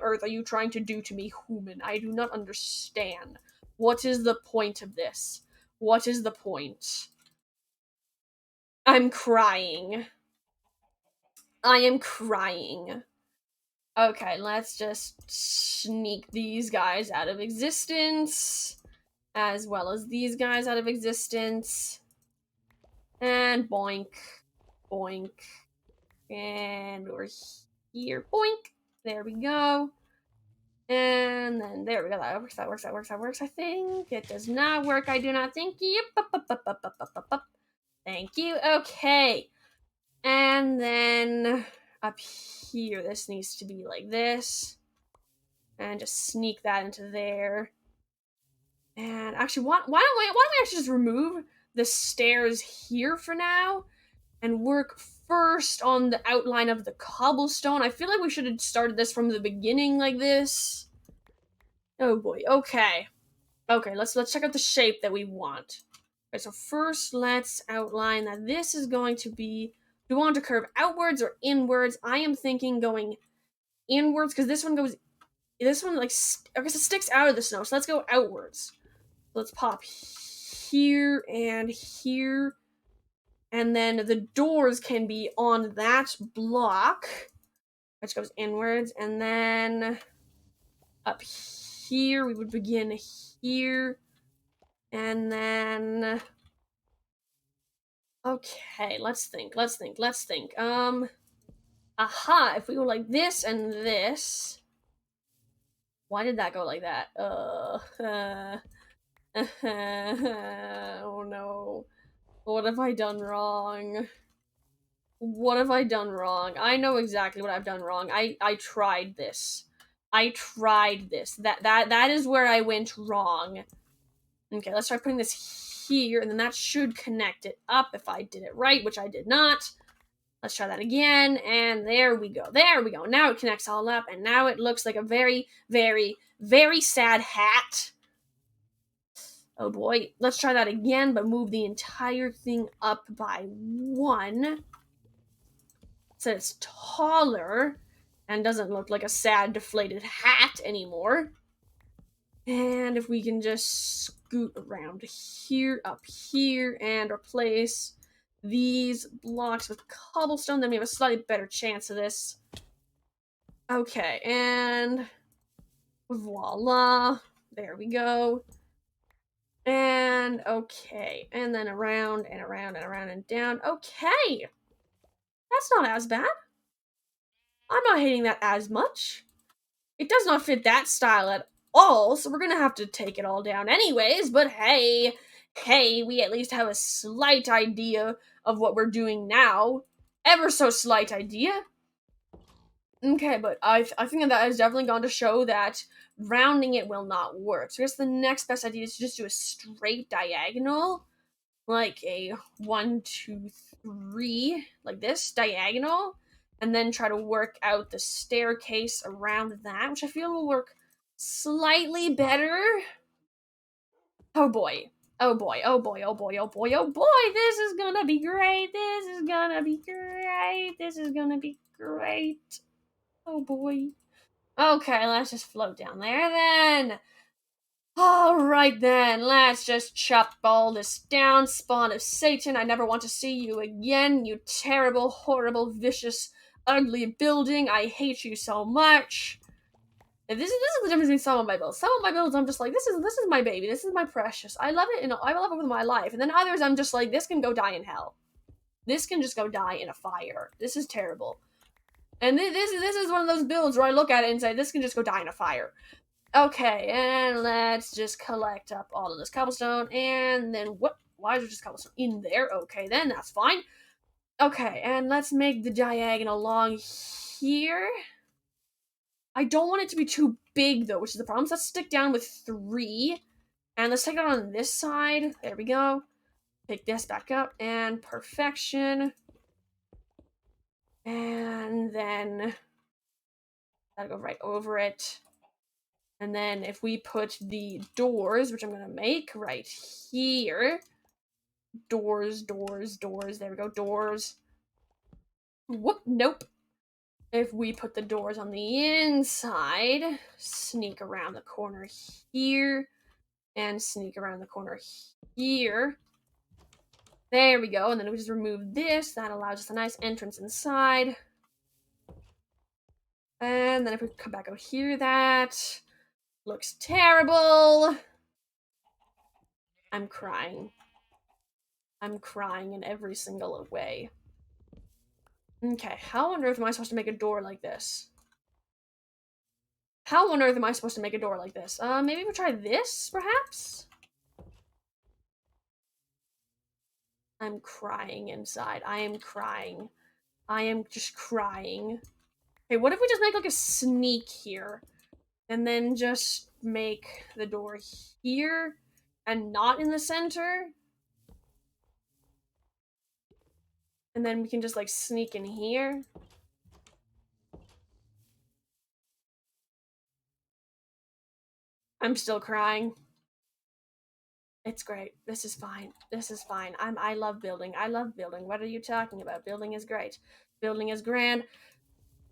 earth are you trying to do to me, human? I do not understand. What is the point of this? What is the point? I'm crying. I am crying. Okay, let's just sneak these guys out of existence, as well as these guys out of existence. And boink, boink, and we're here, boink. There we go. And then there we go. That works. I think it does not work. I do not think. Yep. Thank you. Okay. And then up here, this needs to be like this. And just sneak that into there. And actually, why don't we actually just remove the stairs here for now and work first on the outline of the cobblestone? I feel like we should have started this from the beginning like this. Oh boy. Okay, let's check out the shape that we want. Okay, so first let's outline that this is going to be, do we want to curve outwards or inwards? I am thinking going inwards because this one like, I guess it sticks out of the snow, so let's go outwards. Let's pop here and here, and then the doors can be on that block, which goes inwards, and then up here we would begin here, and then okay, let's think. Aha, if we go like this and this. Why did that go like that? Oh no. What have I done wrong? I know exactly what I've done wrong. I tried this. That is where I went wrong. Okay, let's try putting this here, and then that should connect it up if I did it right, which I did not. Let's try that again, and there we go. Now it connects all up, and now it looks like a very, very, very sad hat. Oh boy. Let's try that again, but move the entire thing up by 1. So it's taller and doesn't look like a sad, deflated hat anymore. And if we can just scoot around here, up here, and replace these blocks with cobblestone, then we have a slightly better chance of this. Okay, and voila. There we go. And okay, and then around and around and around and down. Okay, that's not as bad. I'm not hating that as much. It does not fit that style at all, so we're gonna have to take it all down anyways, but hey, we at least have a slight idea of what we're doing now. Ever so slight idea. Okay, but I think that has definitely gone to show that rounding it will not work. So I guess the next best idea is to just do a straight diagonal, like a 1, 2, 3, like this, diagonal, and then try to work out the staircase around that, which I feel will work slightly better. Oh boy. Oh boy, oh boy, oh boy, oh boy, oh boy, this is gonna be great, this is gonna be great, this is gonna be great. Oh boy. Okay, let's just float down there then. Alright then, let's just chop all this down. Spawn of Satan, I never want to see you again, you terrible, horrible, vicious, ugly building. I hate you so much. And this is the difference between some of my builds. Some of my builds I'm just like, this is my baby, this is my precious. I love it, I love it with my life. And then others I'm just like, this can go die in hell. This can just go die in a fire. This is terrible. And this is one of those builds where I look at it and say, this can just go die in a fire. Okay, and let's just collect up all of this cobblestone, and then what? Why is there just cobblestone in there? Okay, then, that's fine. Okay, and let's make the diagonal along here. I don't want it to be too big, though, which is the problem. So let's stick down with 3, and let's take it on this side. There we go. Pick this back up, and perfection. And then that'll go right over it. And then if we put the doors, which I'm going to make right here. Doors, doors, doors. There we go, doors. Whoop, nope. If we put the doors on the inside, sneak around the corner here, and sneak around the corner here. There we go, and then we just remove this. That allows us a nice entrance inside. And then if we come back out here, that looks terrible. I'm crying. I'm crying in every single way. Okay, how on earth am I supposed to make a door like this? How on earth am I supposed to make a door like this? Maybe we'll try this, perhaps? I'm crying inside. I am crying. I am just crying. Okay, what if we just make like a sneak here? And then just make the door here and not in the center? And then we can just like sneak in here. I'm still crying. It's great. This is fine. This is fine. I love building. I love building. What are you talking about? Building is great. Building is grand.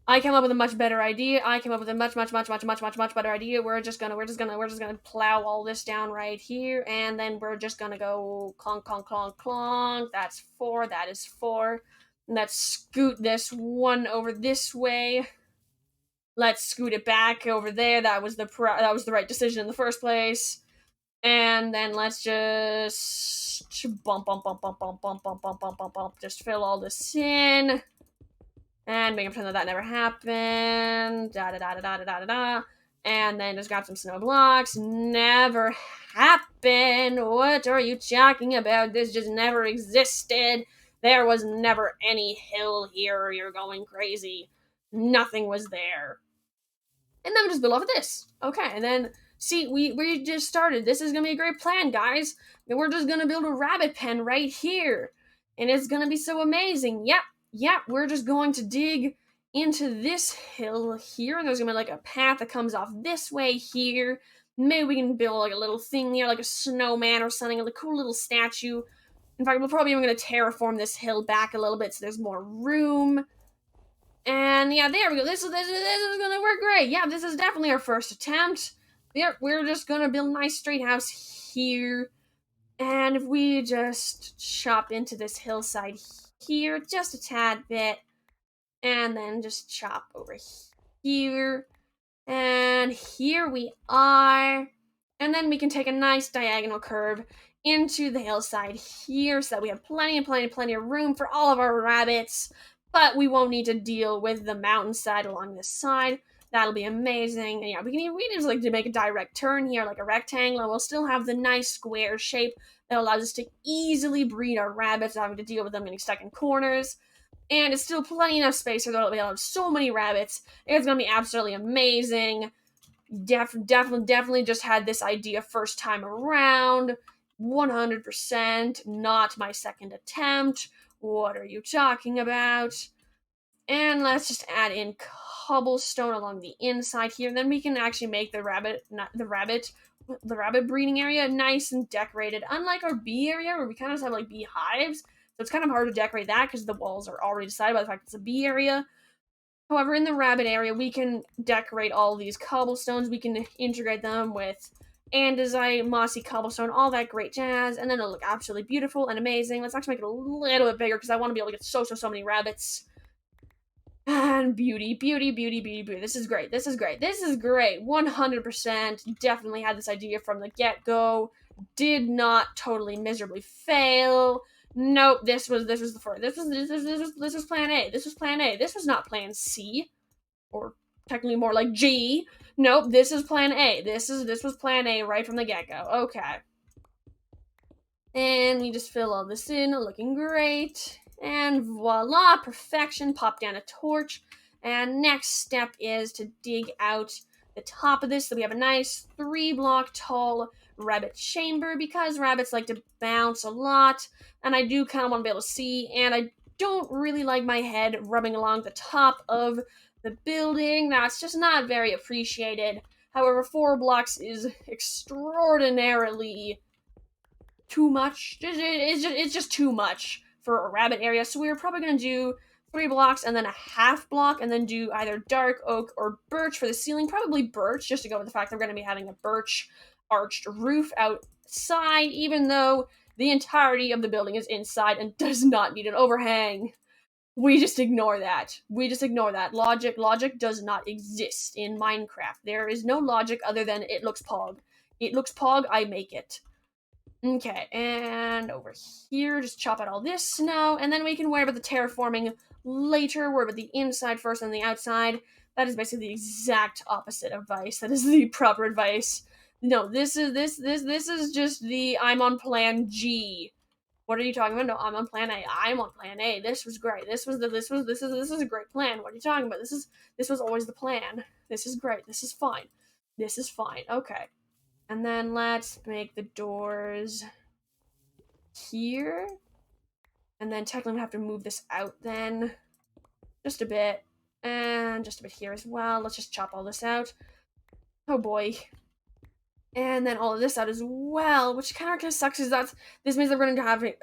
I came up with a much better idea. I came up with a much better idea. We're just gonna plow all this down right here, and then we're just gonna go clonk, clonk, clonk, clonk. That's 4. That is 4. Let's scoot this one over this way. Let's scoot it back over there. That was the right decision in the first place. And then let's just bump, just fill all this in. And make pretend that never happened. And then just grab some snow blocks. Never happened. What are you talking about? This just never existed. There was never any hill here. You're going crazy. Nothing was there. And then we just build off of this. Okay, and then, see, we just started. This is gonna be a great plan, guys. And we're just gonna build a rabbit pen right here. And it's gonna be so amazing. Yep, we're just going to dig into this hill here. And there's gonna be like a path that comes off this way here. Maybe we can build like a little thing here, like a snowman or something, like a cool little statue. In fact, we're probably even gonna terraform this hill back a little bit so there's more room. And yeah, there we go. This is gonna work great. Yeah, this is definitely our first attempt. Yeah, we're just gonna build a nice straight house here. And if we just chop into this hillside here just a tad bit, and then just chop over here, and here we are. And then we can take a nice diagonal curve into the hillside here so that we have plenty of room for all of our rabbits. But we won't need to deal with the mountainside along this side. That'll be amazing. And yeah, we just like to make a direct turn here, like a rectangle, and we'll still have the nice square shape that allows us to easily breed our rabbits without having to deal with them getting stuck in corners. And it's still plenty enough space so that we'll have so many rabbits. It's gonna be absolutely amazing. Definitely just had this idea first time around. 100%, not my second attempt. What are you talking about? And let's just add in cobblestone along the inside here. Then we can actually make the rabbit breeding area nice and decorated. Unlike our bee area where we kind of just have like beehives, so it's kind of hard to decorate that because the walls are already decided by the fact it's a bee area. However, in the rabbit area, we can decorate all these cobblestones. We can integrate them with andesite, mossy cobblestone, all that great jazz, and then it'll look absolutely beautiful and amazing. Let's actually make it a little bit bigger because I want to be able to get so many rabbits. And beauty. This is great. 100%. Definitely had this idea from the get-go. Did not totally miserably fail. Nope, this was the first. This was plan A. This was plan A. This was not plan C, or technically more like G. Nope, this is plan A. This was plan A right from the get-go. Okay. And we just fill all this in, looking great. And voila, perfection. Pop down a torch. And next step is to dig out the top of this so we have a nice 3-block tall rabbit chamber because rabbits like to bounce a lot. And I do kind of want to be able to see. And I don't really like my head rubbing along the top of the building. That's just not very appreciated. However, 4 blocks is extraordinarily too much. It's just too much for a rabbit area. So we were probably going to do 3 blocks and then a half block and then do either dark oak or birch for the ceiling. Probably birch, just to go with the fact that we're going to be having a birch arched roof outside, even though the entirety of the building is inside and does not need an overhang. We just ignore that. Logic does not exist in Minecraft. There is no logic other than it looks pog. It looks pog, I make it. Okay, and over here, just chop out all this snow, and then we can worry about the terraforming later. Worry about the inside first and the outside. That is basically the exact opposite advice. That is the proper advice. No, this is just the I'm on plan G. What are you talking about? No, I'm on plan A. I'm on plan A. This was great. This is a great plan. What are you talking about? This was always the plan. This is great. This is fine. This is fine. Okay. And then let's make the doors here. And then technically we have to move this out then. Just a bit. And just a bit here as well. Let's just chop all this out. Oh boy. And then all of this out as well, which kind of sucks because this means that we're gonna have to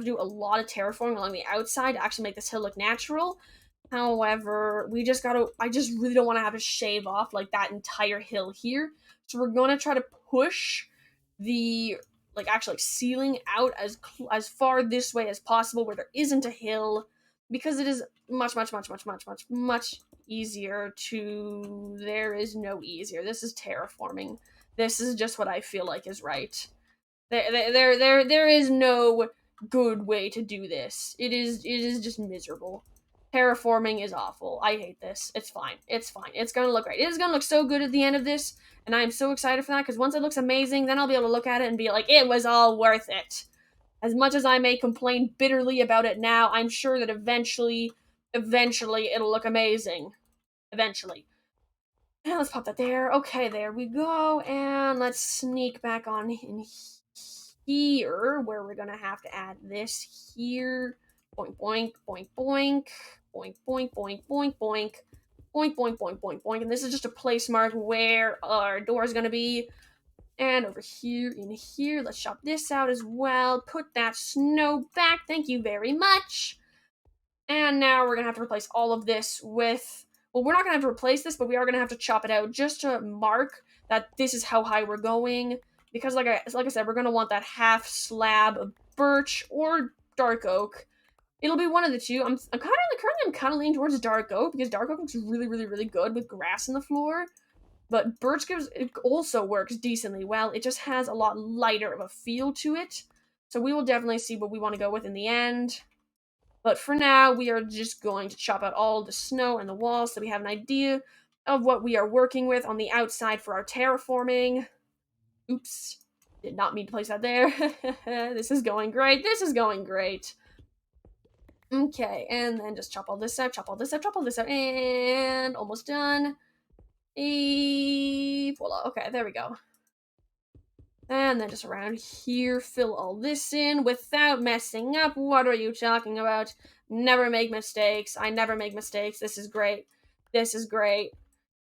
do a lot of terraforming along the outside to actually make this hill look natural. However, I just really don't want to have to shave off like that entire hill here. So we're going to try to push the actually ceiling out as far this way as possible where there isn't a hill, because it is much easier to. There is no easier. This is terraforming. This is just what I feel like is right. There is no good way to do this. It is just miserable. Terraforming is awful. I hate this. It's fine. It's gonna look great. It is gonna look so good at the end of this, and I am so excited for that, because once it looks amazing, then I'll be able to look at it and be like, it was all worth it. As much as I may complain bitterly about it now, I'm sure that eventually it'll look amazing. Eventually. And let's pop that there. Okay, there we go. And let's sneak back on in here, where we're gonna have to add this here. Boink, boink, boink, boink. Boink, boink, boink, boink, boink. Boink, boink, boink, boink, boink. And this is just a place mark where our door is gonna be. And over here, in here, let's chop this out as well. Put that snow back. Thank you very much. And now we're gonna have to replace all of this with. Well, we're not going to have to replace this, but we are going to have to chop it out just to mark that this is how high we're going. because like I said, we're gonna want that half slab of birch or dark oak. It'll be one of the two. I'm kind of leaning towards dark oak because dark oak looks really good with grass in the floor. But birch it also works decently well. It just has a lot lighter of a feel to it. So we will definitely see what we want to go with in the end. But for now, we are just going to chop out all the snow and the walls so we have an idea of what we are working with on the outside for our terraforming. Oops. Did not mean to place that there. This is going great. This is going great. Okay, and then just chop all this out, chop all this out, chop all this out, and almost done. Voila. Okay, there we go. And then just around here, fill all this in without messing up. What are you talking about? Never make mistakes. I never make mistakes. This is great. This is great.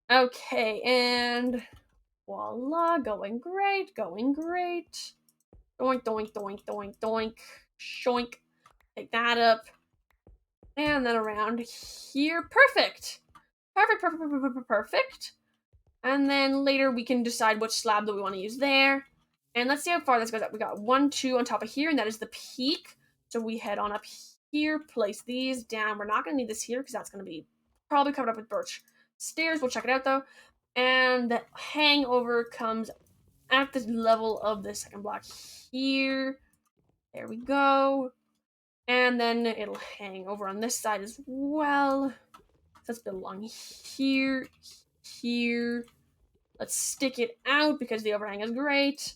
Okay, and voila, going great, going great. Doink, doink, doink, doink, doink. Shoink. Take that up. And then around here. Perfect. Perfect. And then later we can decide which slab that we want to use there. And let's see how far this goes up. We got 1, 2 on top of here, and that is the peak. So we head on up here, place these down. We're not going to need this here because that's going to be probably covered up with birch. Stairs, we'll check it out though. And the hangover comes at the level of the second block here. There we go. And then it'll hang over on this side as well. Let's build along here, here. Let's stick it out because the overhang is great.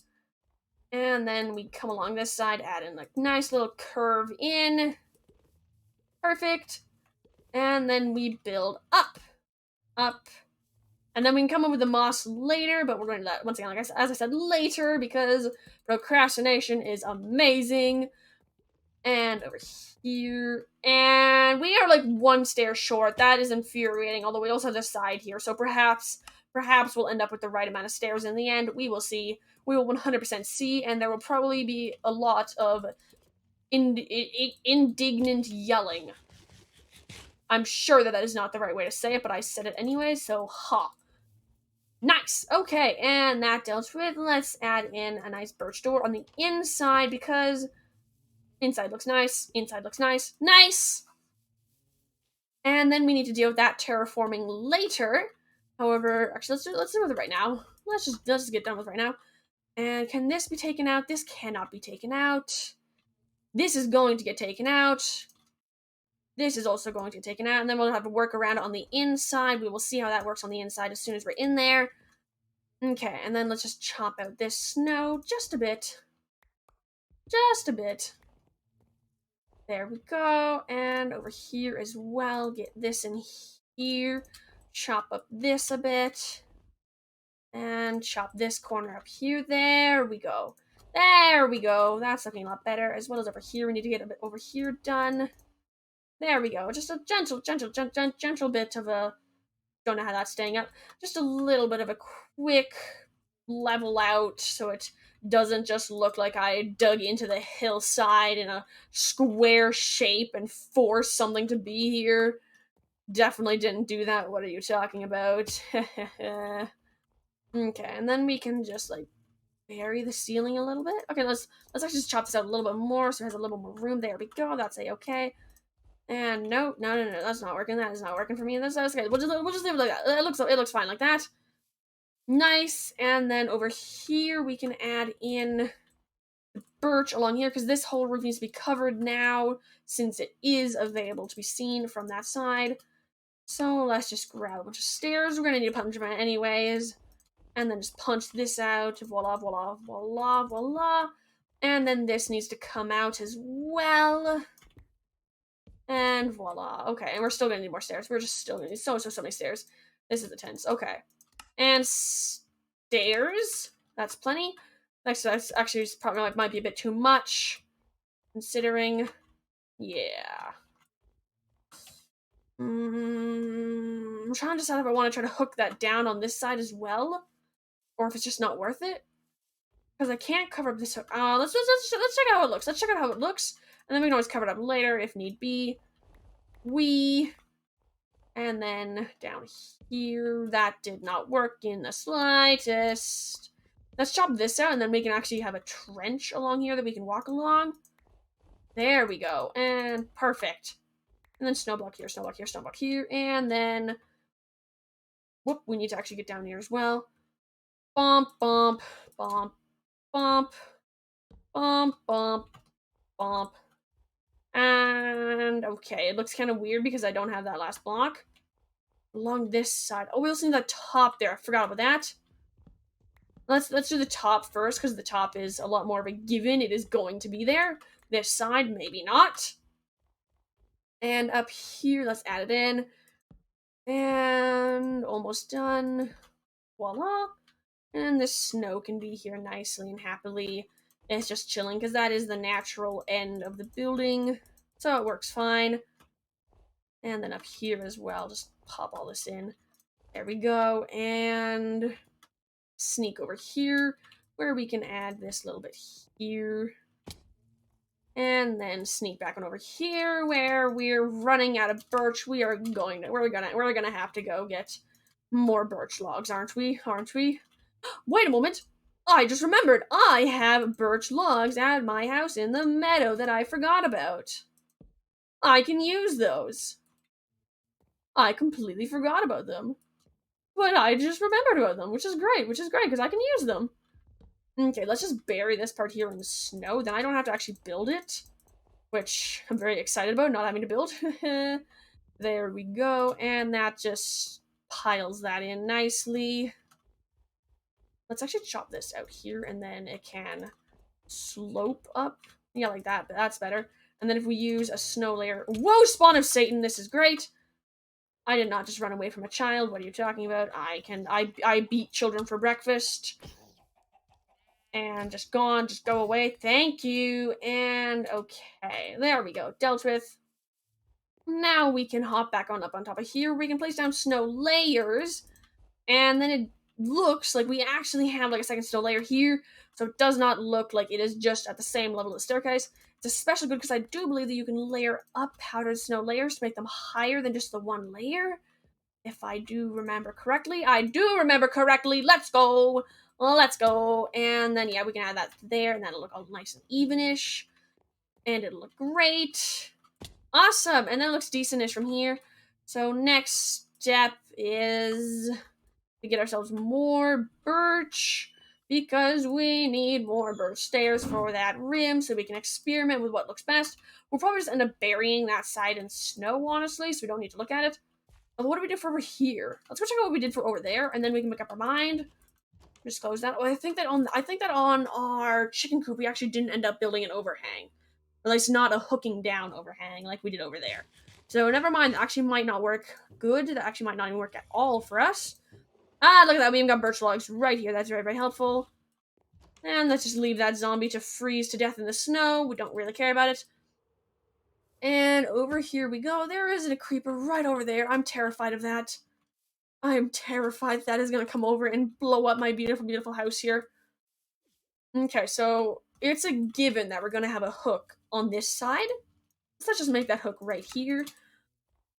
And then we come along this side, add in a nice little curve in. Perfect. And then we build up. And then we can come up with the moss later, but we're going to do that once again, as I said, later, because procrastination is amazing. And over here. And we are like 1 stair short. That is infuriating, although we also have this side here. So perhaps we'll end up with the right amount of stairs in the end. We will see. We will 100% see, and there will probably be a lot of indignant yelling. I'm sure that is not the right way to say it, but I said it anyway, so ha. Nice. Okay, and that dealt with. Let's add in a nice birch door on the inside because inside looks nice. Inside looks nice. Nice! And then we need to deal with that terraforming later. However, actually, let's deal with it right now. Let's just get done with it right now. And can this be taken out? This cannot be taken out. This is going to get taken out. This is also going to get taken out. And then we'll have to work around it on the inside. We will see how that works on the inside as soon as we're in there. Okay, and then let's just chop out this snow just a bit. Just a bit. There we go. And over here as well. Get this in here. Chop up this a bit. And chop this corner up here. There we go. There we go. That's looking a lot better. As well as over here. We need to get a bit over here done. There we go. Just a gentle bit of a... Don't know how that's staying up. Just a little bit of a quick level out so it doesn't just look like I dug into the hillside in a square shape and forced something to be here. Definitely didn't do that. What are you talking about? Okay, and then we can just like bury the ceiling a little bit. Okay, let's actually just chop this out a little bit more so it has a little more room. There we go. That's okay. And no, that's not working. That is not working for me. That's okay. We'll just leave it like that. It looks fine like that. Nice. And then over here we can add in the birch along here because this whole roof needs to be covered now since it is available to be seen from that side. So let's just grab a bunch of stairs. We're gonna need a punch them out anyways. And then just punch this out. Voila, voila, voila, voila. And then this needs to come out as well. And voila. Okay, and we're still gonna need more stairs. We're just still gonna need so many stairs. This is the tense. Okay. And stairs. That's plenty. Next, that's actually probably might be a bit too much. Considering. Yeah. I'm trying to decide if I want to try to hook that down on this side as well. Or if it's just not worth it. Because I can't cover up this. Let's check out how it looks. Let's check out how it looks. And then we can always cover it up later if need be. And then down here, that did not work in the slightest. Let's chop this out, and then we can actually have a trench along here that we can walk along. There we go. And perfect. And then snow block here, snow block here, snow block here. And then, whoop, we need to actually get down here as well. Bump, bump, bump, bump, bump, bump, bump. And, okay, it looks kind of weird because I don't have that last block. Along this side. Oh, we also need the top there. I forgot about that. Let's do the top first, because the top is a lot more of a given. It is going to be there. This side, maybe not. And up here, let's add it in. And almost done. Voila. And the snow can be here nicely and happily. It's just chilling, because that is the natural end of the building. So it works fine. And then up here as well, just pop all this in. There we go. And sneak over here, where we can add this little bit here. And then sneak back on over here, where we're running out of birch. We're gonna have to go get more birch logs, aren't we? Wait a moment. I just remembered. I have birch logs at my house in the meadow that I forgot about. I can use those. I completely forgot about them. But I just remembered about them, which is great, because I can use them. Okay, let's just bury this part here in the snow. Then I don't have to actually build it, which I'm very excited about, not having to build. There we go, and that just piles that in nicely. Let's actually chop this out here, and then it can slope up. Yeah, like that, but that's better. And then if we use a snow layer... Whoa, spawn of Satan, this is great! I did not just run away from a child. What are you talking about? I beat children for breakfast. And just gone, just go away. Thank you. And okay, there we go. Dealt with. Now we can hop back on up on top of here. We can place down snow layers. And then it looks like we actually have like a second snow layer here. So it does not look like it is just at the same level as the staircase. It's especially good because I do believe that you can layer up powdered snow layers to make them higher than just the one layer. If I do remember correctly. I do remember correctly. Let's go. Let's go. And then, yeah, we can add that there, and that'll look all nice and even-ish. And it'll look great. Awesome. And then it looks decent-ish from here. So next step is to get ourselves more birch, because we need more birch stairs for that rim so we can experiment with what looks best. We'll probably just end up burying that side in snow, honestly, so we don't need to look at it. What do we do for over here? Let's go check out what we did for over there, and then we can make up our mind. Just close that. Well, I think that on our chicken coop we actually didn't end up building an overhang, at least not a hooking down overhang like we did over there. So never mind. That actually might not work good. That actually might not even work at all for us. Ah, look at that. We even got birch logs right here. That's very, very helpful. And let's just leave that zombie to freeze to death in the snow. We don't really care about it. And over here we go. There is a creeper right over there. I'm terrified of that. I am terrified that is going to come over and blow up my beautiful, beautiful house here. Okay, so it's a given that we're going to have a hook on this side. So let's just make that hook right here.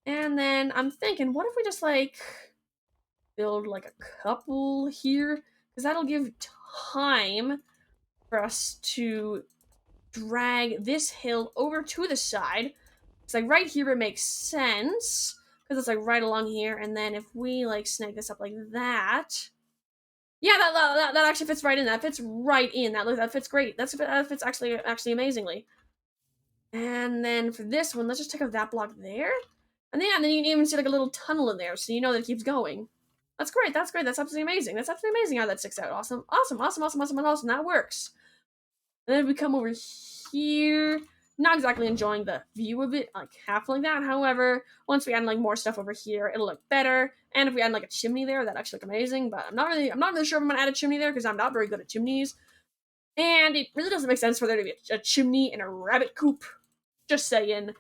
And then I'm thinking, what if we just, like, build, like, a couple here? Because that'll give time for us to drag this hill over to the side. It's like right here it makes sense, because it's like right along here, and then if we like snag this up like that, yeah, that actually fits right in. That fits right in. That fits great. That fits actually amazingly. And then for this one, let's just take out that block there, and then you can even see like a little tunnel in there, so you know that it keeps going. That's great. That's great. That's absolutely amazing. That's absolutely amazing how that sticks out. Awesome. That works. And then we come over here. Not exactly enjoying the view of it, like half like that. However, once we add like more stuff over here, it'll look better. And if we add like a chimney there, that'd actually look amazing. But I'm not really sure if I'm gonna add a chimney there because I'm not very good at chimneys. And it really doesn't make sense for there to be a chimney in a rabbit coop. Just saying.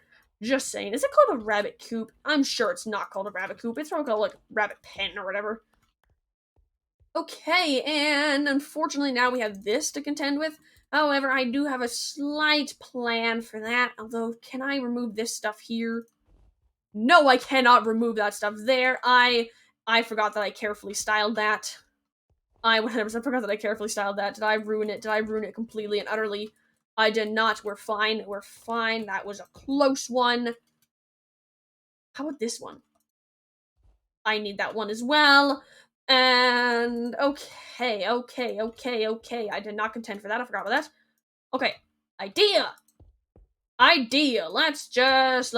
Just saying. Is it called a rabbit coop? I'm sure it's not called a rabbit coop. It's probably called like rabbit pen or whatever. Okay, and unfortunately now we have this to contend with. However, I do have a slight plan for that. Although, can I remove this stuff here? No, I cannot remove that stuff there. I forgot that I carefully styled that. I 100% forgot that I carefully styled that. Did I ruin it? Did I ruin it completely and utterly? I did not. We're fine. We're fine. That was a close one. How about this one? I need that one as well. And okay. I did not contend for that. I forgot about that. Okay. Idea. Let's just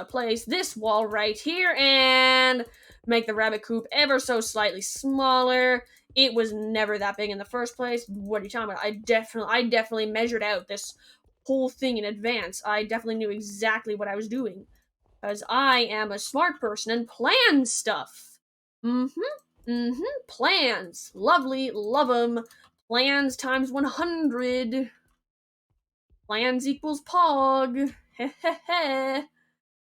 place this wall right here and make the rabbit coop ever so slightly smaller. It was never that big in the first place. What are you talking about? I definitely measured out this whole thing in advance. I definitely knew exactly what I was doing because I am a smart person and plan stuff. Plans. Lovely, love them. Plans times 100. Plans equals pog. Hehehe.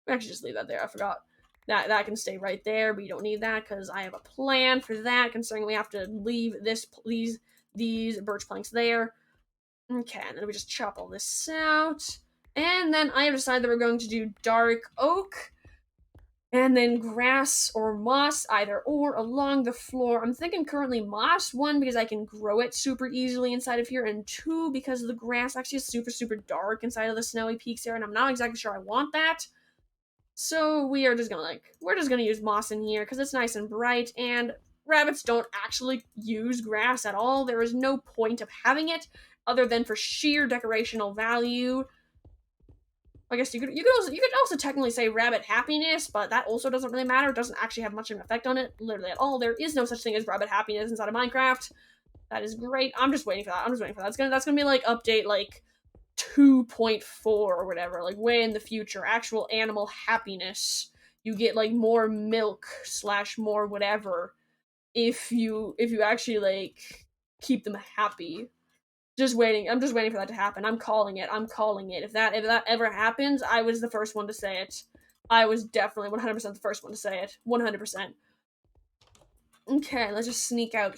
Actually, just leave that there. I forgot. That can stay right there, but you don't need that because I have a plan for that, considering we have to leave these birch planks there. Okay, and then we just chop all this out. And then I have decided that we're going to do dark oak and then grass or moss, either or, along the floor. I'm thinking currently moss, one, because I can grow it super easily inside of here, and two, because the grass actually is super dark inside of the snowy peaks here, and I'm not exactly sure I want that. So we're just gonna use moss in here, because it's nice and bright, and rabbits don't actually use grass at all. There is no point of having it, other than for sheer decorational value. I guess you could also technically say rabbit happiness, but that also doesn't really matter. It doesn't actually have much of an effect on it, literally at all. There is no such thing as rabbit happiness inside of Minecraft. That is great. I'm just waiting for that. That's gonna be like update like 2.4 or whatever, like way in the future. Actual animal happiness. You get like more milk / more whatever if you actually like keep them happy. Just waiting. I'm just waiting for that to happen. I'm calling it. If that ever happens, I was the first one to say it. I was definitely 100% the first one to say it. 100%. Okay, let's just sneak out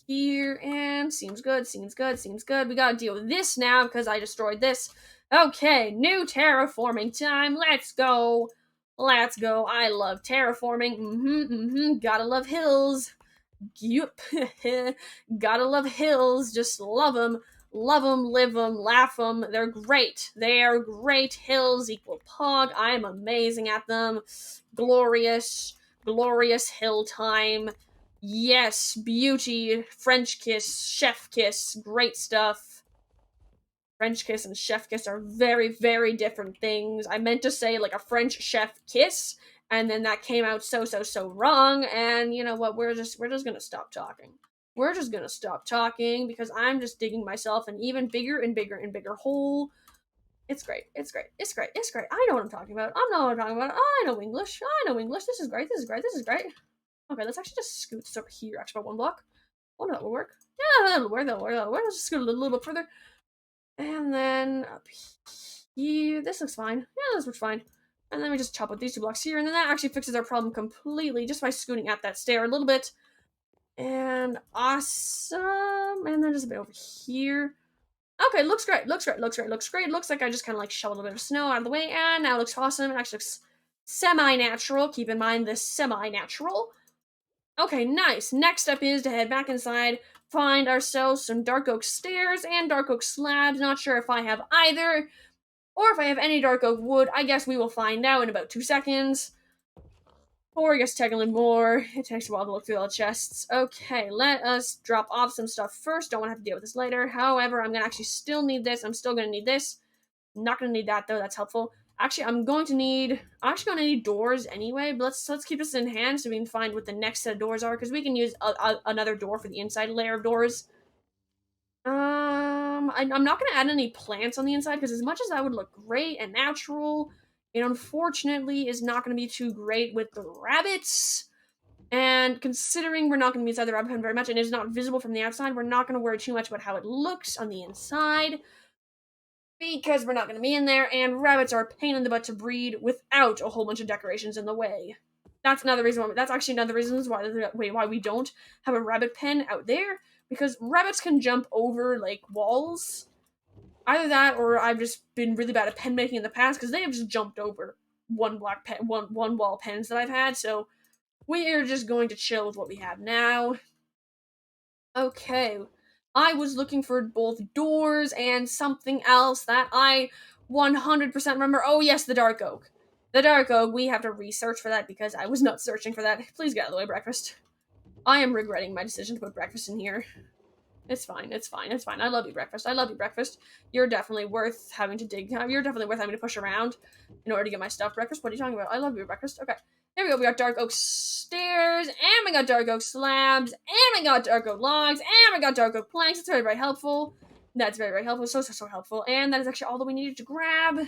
here, and seems good. We gotta deal with this now because I destroyed this. Okay, new terraforming time. Let's go. I love terraforming. Gotta love hills. Yup. Gotta love hills. Just love them. Love them, live them, laugh them. They're great. They are great. Hills equal pog. I'm amazing at them. Glorious hill time. Yes, beauty. French kiss, chef kiss. Great stuff. French kiss and chef kiss are very different things. I meant to say like a French chef kiss, and then that came out so wrong. And you know what? We're just gonna stop talking. We're just gonna stop talking because I'm just digging myself an even bigger and bigger hole. It's great. I know what I'm talking about. I know English. This is great. Okay, let's actually just scoot this over here. Actually, about one block. Oh, no, that will work. Yeah, that'll work. Let's just scoot a little bit further. And then up here, this looks fine. Yeah, this looks fine. And then we just chop out these 2 blocks here, and then that actually fixes our problem completely just by scooting at that stair a little bit. And awesome. And then just a bit over here. Okay, looks great. Looks like I just kind of like shoveled a bit of snow out of the way, and now it looks awesome. It actually looks semi-natural. Keep in mind this semi-natural. Okay, nice. Next step is to head back inside, find ourselves some dark oak stairs and dark oak slabs. Not sure if I have either, or if I have any dark oak wood. I guess we will find out in about 2 seconds. Or I guess technically more. It takes a while to look through all the chests. Okay, let us drop off some stuff first. Don't want to have to deal with this later. However, I'm going to actually still need this. I'm still going to need this. Not going to need that, though. That's helpful. Actually, I'm going to need doors anyway, but let's keep this in hand so we can find what the next set of doors are, because we can use another door for the inside layer of doors. I'm not going to add any plants on the inside, because as much as that would look great and natural, it unfortunately is not going to be too great with the rabbits. And considering we're not going to be inside the rabbit pen very much, and it's not visible from the outside, we're not going to worry too much about how it looks on the inside, because we're not going to be in there, and rabbits are a pain in the butt to breed without a whole bunch of decorations in the way. That's actually another reason why we don't have a rabbit pen out there, because rabbits can jump over, like, walls. Either that, or I've just been really bad at pen making in the past, because they have just jumped over one wall pens that I've had, so we are just going to chill with what we have now. Okay. I was looking for both doors and something else that I 100% remember. Oh, yes, the dark oak. The dark oak, we have to research for that because I was not searching for that. Please get out of the way, breakfast. I am regretting my decision to put breakfast in here. It's fine. It's fine. It's fine. I love you, breakfast. I love you, breakfast. You're definitely worth having to dig. You're definitely worth having to push around in order to get my stuff. Breakfast. What are you talking about? I love you, breakfast. Okay. Here we go. We got dark oak stairs, and we got dark oak slabs, and we got dark oak logs, and we got dark oak planks. It's very, very helpful. That's very, very helpful. So helpful. And that is actually all that we needed to grab.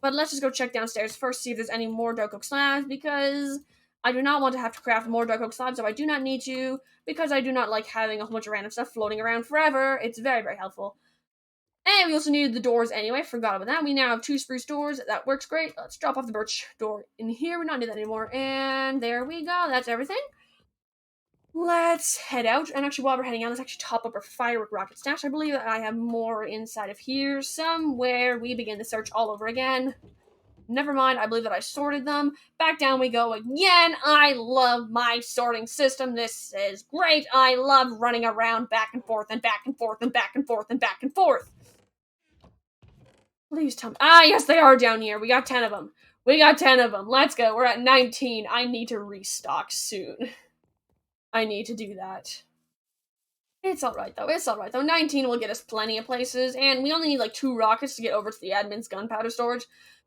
But let's just go check downstairs first, see if there's any more dark oak slabs, because I do not want to have to craft more dark oak slabs if I do not need to, because I do not like having a whole bunch of random stuff floating around forever. It's very, very helpful. And we also needed the doors anyway. Forgot about that. We now have 2 spruce doors. That works great. Let's drop off the birch door in here. We don't need that anymore. And there we go. That's everything. Let's head out. And actually, while we're heading out, let's actually top up our firework rocket stash. I believe that I have more inside of here somewhere. We begin the search all over again. Never mind, I believe that I sorted them. Back down we go again. I love my sorting system. This is great. I love running around back and forth and back and forth and back and forth and back and forth. Please tell me. Ah, yes, they are down here. We got 10 of them. We got 10 of them. Let's go. We're at 19. I need to restock soon. I need to do that. It's alright though. It's alright though. 19 will get us plenty of places, and we only need like 2 rockets to get over to the admin's gunpowder storage.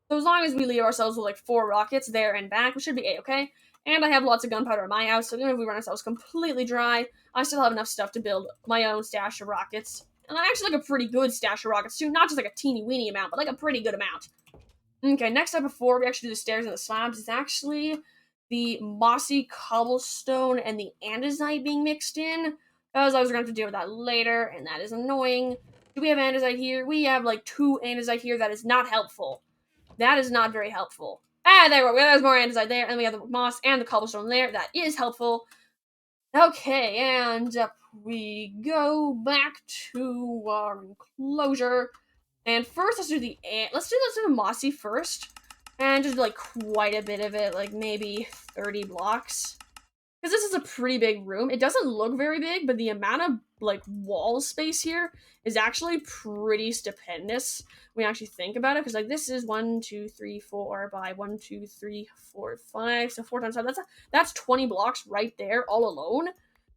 So as long as we leave ourselves with like 4 rockets there and back, we should be A-okay. And I have lots of gunpowder in my house, so even if we run ourselves completely dry, I still have enough stuff to build my own stash of rockets. And I actually like a pretty good stash of rockets too, not just like a teeny weeny amount, but like a pretty good amount. Okay, next up before we actually do the stairs and the slabs is actually the mossy cobblestone and the andesite being mixed in. Because I was going to have to deal with that later, and that is annoying. Do we have andesite here? We have like 2 andesite here. That is not helpful. That is not very helpful. Ah, there we go. There's more andesite there, and we have the moss and the cobblestone there. That is helpful. Okay, and up we go back to our enclosure. And first, let's do the mossy first, and just do like quite a bit of it, like maybe 30 blocks. Because this is a pretty big room. It doesn't look very big, but the amount of like wall space here is actually pretty stupendous when you actually think about it. Because like this is 1, 2, 3, 4 by 1, 2, 3, 4, 5. So 4 times 5. That's 20 blocks right there all alone.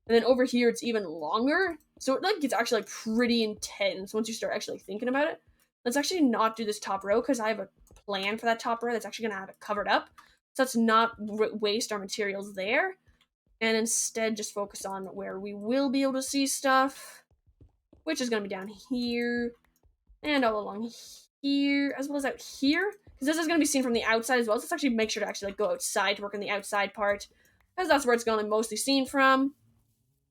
And then over here it's even longer. So it like gets actually like pretty intense once you start actually thinking about it. Let's actually not do this top row because I have a plan for that top row that's actually gonna have it covered up. So let's not waste our materials there. And instead just focus on where we will be able to see stuff, which is going to be down here, and all along here, as well as out here, because this is going to be seen from the outside as well, so let's actually make sure to actually like go outside to work on the outside part, because that's where it's going to be mostly seen from.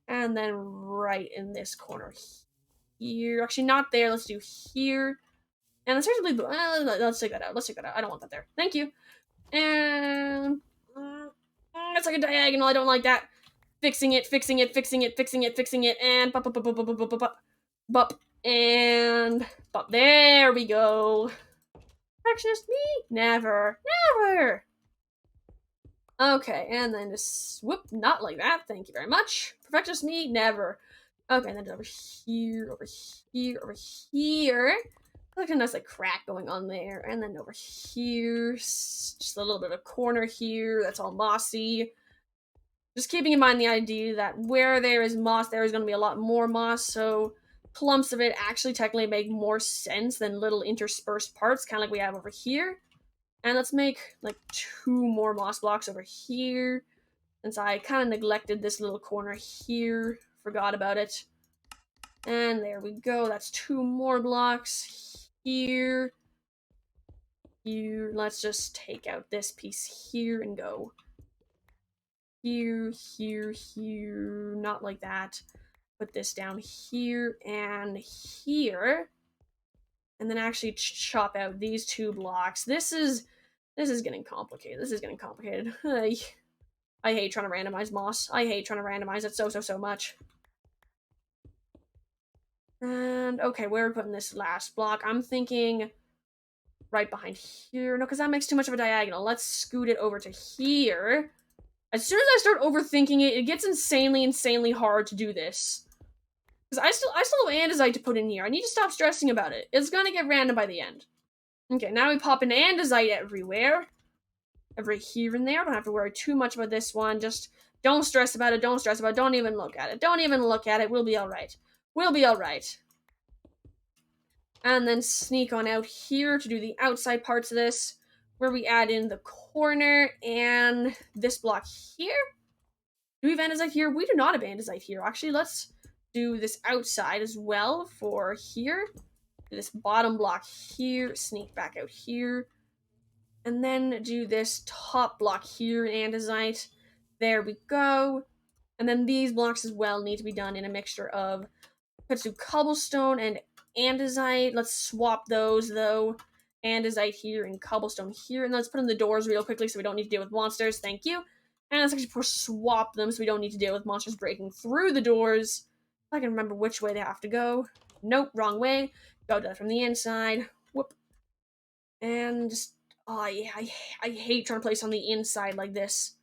And then right in this corner here, actually not there, let's do here, and let's actually, let's take that out, I don't want that there, thank you. And it's like a diagonal. I don't like that. Fixing it, and bup, and bup. There we go. Perfectionist me? Never. Okay, and then just whoop, not like that. Thank you very much. Perfectionist me? Never. Okay, and then over here. Like a nice like crack going on there, and then over here, just a little bit of corner here. That's all mossy. Just keeping in mind the idea that where there is moss, there is going to be a lot more moss, so clumps of it actually technically make more sense than little interspersed parts, kind of like we have over here. And let's make like 2 more moss blocks over here, since I kind of neglected this little corner here, forgot about it. And there we go, that's 2 more blocks here. Let's just take out this piece here and go here, not like that. Put this down here and here. And then actually chop out these 2 blocks. This is getting complicated. I hate trying to randomize moss. I hate trying to randomize it so much. And okay, where are we putting this last block? I'm thinking right behind here. No, because that makes too much of a diagonal. Let's scoot it over to here. As soon as I start overthinking it, it gets insanely hard to do this. Because I still have andesite to put in here. I need to stop stressing about it. It's gonna get random by the end. Okay, now we pop in andesite everywhere. Over here and there. Don't have to worry too much about this one. Just don't stress about it. Don't stress about it. Don't even look at it. Don't even look at it. We'll be alright. We'll be alright. And then sneak on out here to do the outside parts of this, where we add in the corner and this block here. Do we have andesite here? We do not have andesite here. Actually, let's do this outside as well for here. This bottom block here. Sneak back out here. And then do this top block here in andesite. There we go. And then these blocks as well need to be done in a mixture of, let's do cobblestone and andesite. Let's swap those though. Andesite here and cobblestone here. And let's put in the doors real quickly so we don't need to deal with monsters. Thank you. And let's actually swap them so we don't need to deal with monsters breaking through the doors. If I can remember which way they have to go. Nope, wrong way. Go that from the inside. Whoop. And just, oh yeah, I hate trying to place on the inside like this.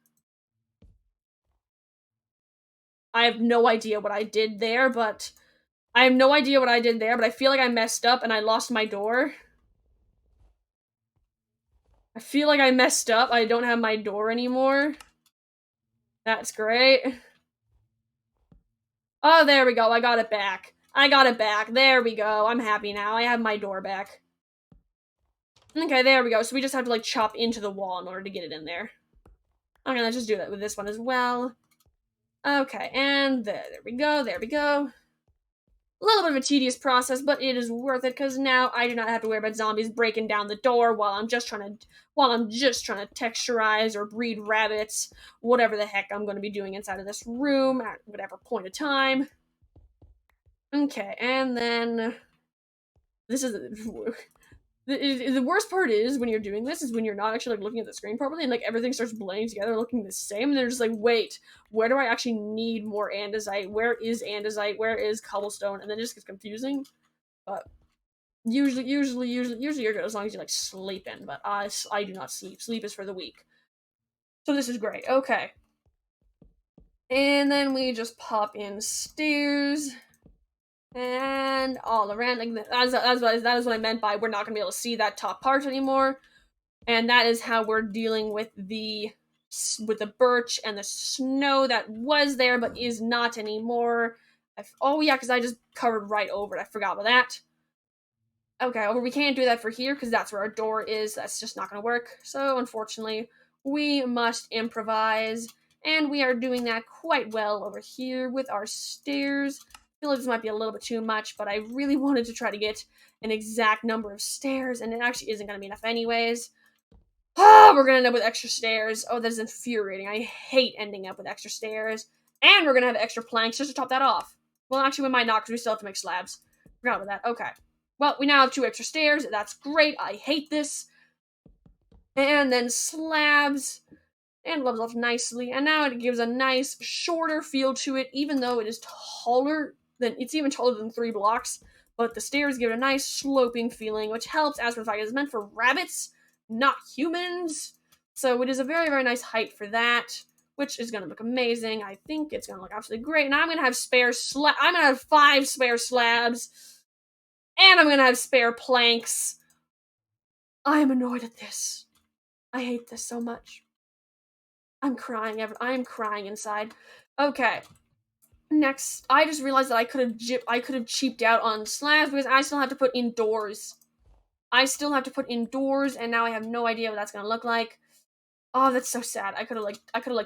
I have no idea what I did there, but I feel like I messed up and I lost my door. I feel like I messed up. I don't have my door anymore. That's great. Oh, there we go. I got it back. There we go. I'm happy now. I have my door back. Okay, there we go. So we just have to, like, chop into the wall in order to get it in there. Okay, let's just do that with this one as well. Okay, and there we go. A little bit of a tedious process, but it is worth it because now I do not have to worry about zombies breaking down the door while I'm just trying to texturize or breed rabbits, whatever the heck I'm going to be doing inside of this room at whatever point of time. Okay, and then this is the worst part is when you're doing this is when you're not actually like looking at the screen properly and like everything starts blending together looking the same and they're just like, wait, where do I actually need more andesite? Where is andesite? Where is cobblestone? And then it just gets confusing. But usually you're good as long as you like sleeping. But I do not sleep. Sleep is for the weak. So this is great. Okay. And then we just pop in stairs. And all around, like that is what I meant by we're not gonna be able to see that top part anymore, and that is how we're dealing with the birch and the snow that was there but is not anymore. Oh yeah, because I just covered right over it. I forgot about that. Okay, well, we can't do that for here because that's where our door is. That's just not gonna work. So unfortunately, we must improvise, and we are doing that quite well over here with our stairs. I feel like this might be a little bit too much, but I really wanted to try to get an exact number of stairs, and it actually isn't going to be enough anyways. Ah, we're going to end up with extra stairs. Oh, that is infuriating. I hate ending up with extra stairs. And we're going to have extra planks just to top that off. Well, actually, we might not, because we still have to make slabs. Forgot about that. Okay. Well, we now have 2 extra stairs. That's great. I hate this. And then slabs. And levels off nicely. And now it gives a nice, shorter feel to it, even though it is taller it's even taller than 3 blocks, but the stairs give it a nice sloping feeling, which helps as for the fact it's meant for rabbits, not humans. So it is a very, very nice height for that, which is gonna look amazing. I think it's gonna look absolutely great. And I'm gonna have I'm gonna have 5 spare slabs, and I'm gonna have spare planks. I am annoyed at this. I hate this so much. I'm crying inside. Okay. Next, I just realized that I could have cheaped out on slabs because I still have to put indoors. And now I have no idea what that's gonna look like. Oh, that's so sad. I could have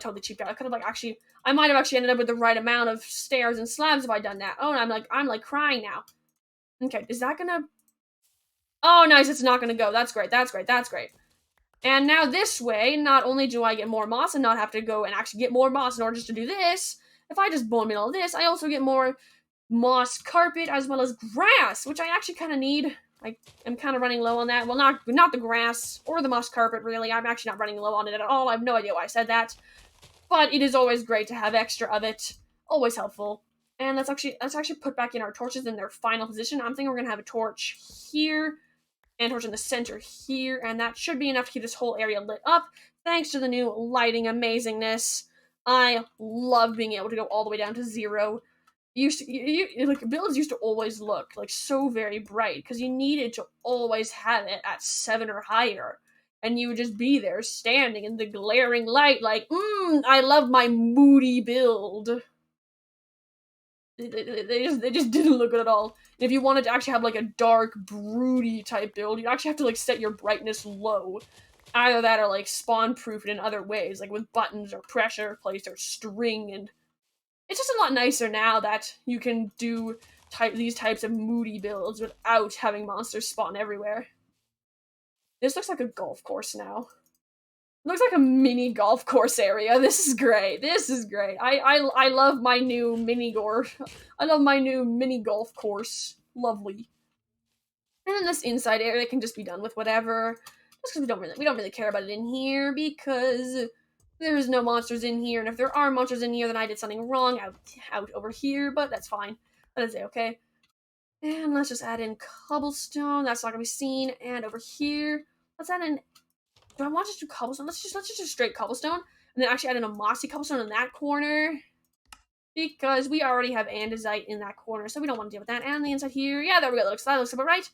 totally cheaped out. I might have actually ended up with the right amount of stairs and slabs if I'd done that. Oh, and I'm crying now. Okay, is that gonna? Oh, nice. It's not gonna go. That's great. And now this way, not only do I get more moss and not have to go and actually get more moss in order just to do this, if I just bone meal all this, I also get more moss carpet as well as grass, which I actually kind of need. I am kind of running low on that. Well, not the grass or the moss carpet, really. I'm actually not running low on it at all. I have no idea why I said that. But it is always great to have extra of it. Always helpful. And let's actually put back in our torches in their final position. I'm thinking we're going to have a torch here and torch in the center here, and that should be enough to keep this whole area lit up, thanks to the new lighting amazingness. I love being able to go all the way down to 0. like builds used to always look like so very bright because you needed to always have it at 7 or higher, and you would just be there standing in the glaring light like, I love my moody build. They just didn't look good at all. And if you wanted to actually have like a dark, broody type build, you'd actually have to like set your brightness low. Either that or like spawn proof it in other ways, like with buttons or pressure plates or string. And it's just a lot nicer now that you can do these types of moody builds without having monsters spawn everywhere. This looks like a golf course now. It looks like a mini golf course area. This is great. This is great. I love my new I love my new mini golf course. Lovely. And then this inside area can just be done with whatever. Just because we don't really care about it in here because there's no monsters in here, and if there are monsters in here, then I did something wrong out over here. But that's fine. That is okay. And let's just add in cobblestone. That's not gonna be seen. And over here, let's add in. Do I want to do cobblestone? Let's just do straight cobblestone, and then actually add in a mossy cobblestone in that corner, because we already have andesite in that corner, so we don't want to deal with that. And the inside here, yeah, there we go. That looks about right.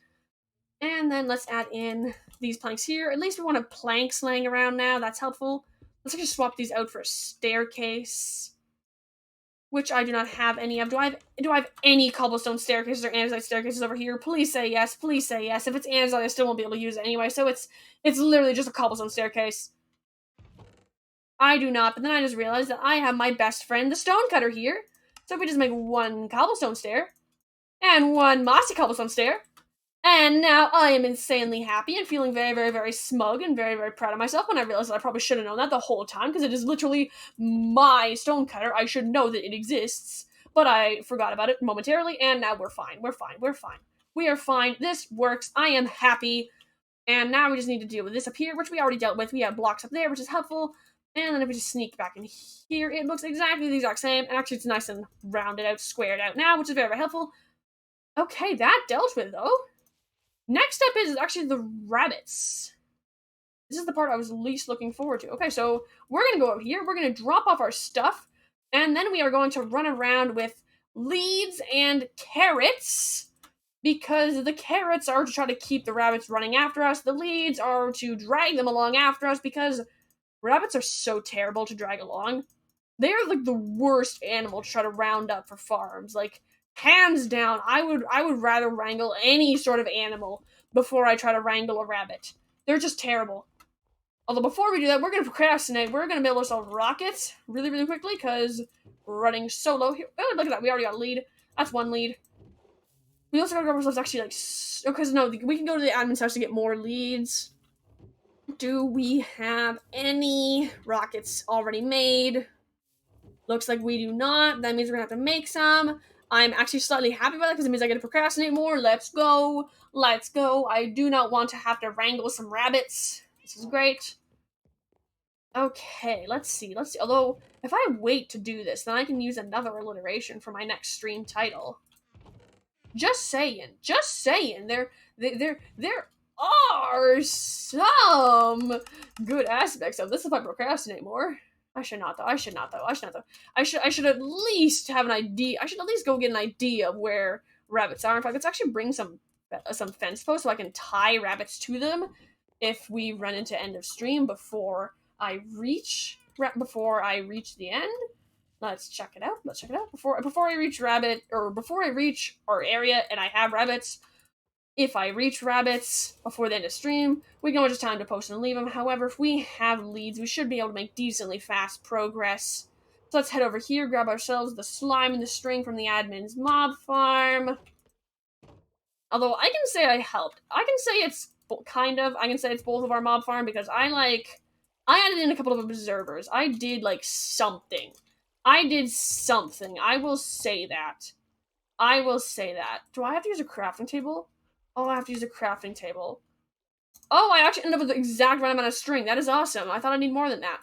And then let's add in these planks here. At least we want planks laying around now. That's helpful. Let's just swap these out for a staircase, which I do not have any of. Do I have any cobblestone staircases or andesite staircases over here? Please say yes. Please say yes. If it's andesite, I still won't be able to use it anyway. So it's literally just a cobblestone staircase. I do not, but then I just realized that I have my best friend, the stonecutter, here. So if we just make one cobblestone stair and one mossy cobblestone stair, and now I am insanely happy and feeling very, very, very smug and very, very proud of myself when I realized that I probably should have known that the whole time, because it is literally my stonecutter. I should know that it exists, but I forgot about it momentarily, and now we're fine. We're fine. We're fine. We are fine. This works. I am happy. And now we just need to deal with this up here, which we already dealt with. We have blocks up there, which is helpful. And then if we just sneak back in here, it looks exactly the exact same. And actually, it's nice and rounded out, squared out now, which is very, very helpful. Okay, that dealt with, though. Next up is actually the rabbits. This is the part I was least looking forward to. Okay, so we're going to go over here. We're going to drop off our stuff. And then we are going to run around with leads and carrots, because the carrots are to try to keep the rabbits running after us. The leads are to drag them along after us, because rabbits are so terrible to drag along. They are like the worst animal to try to round up for farms. Like, hands down, I would rather wrangle any sort of animal before I try to wrangle a rabbit. They're just terrible. Although before we do that, we're going to procrastinate. We're going to build ourselves rockets really, really quickly, because we're running so low here. Oh, look at that. We already got a lead. That's one lead. We also got to grab ourselves actually, like, because no, we can go to the admin's house to get more leads. Do we have any rockets already made? Looks like we do not. That means we're going to have to make some. I'm actually slightly happy about that, because it means I get to procrastinate more. Let's go. Let's go. I do not want to have to wrangle some rabbits. This is great. Okay, let's see. Although, if I wait to do this, then I can use another alliteration for my next stream title. Just saying. Just saying. There are some good aspects of this if I procrastinate more. I should not though. I should at least have an idea. I should at least go get an idea of where rabbits are. In fact, let's actually bring some fence posts so I can tie rabbits to them if we run into end of stream before I reach the end. Let's check it out. Before I reach our area and I have rabbits. If I reach rabbits before the end of stream, we can just time to post and leave them. However, if we have leads, we should be able to make decently fast progress. So let's head over here, grab ourselves the slime and the string from the admin's mob farm. Although I can say I helped. I can say it's both of our mob farm, because I added in a couple of observers. I did something. I will say that. Do I have to use a crafting table? Oh, I have to use a crafting table. Oh, I actually ended up with the exact right amount of string. That is awesome. I thought I need more than that.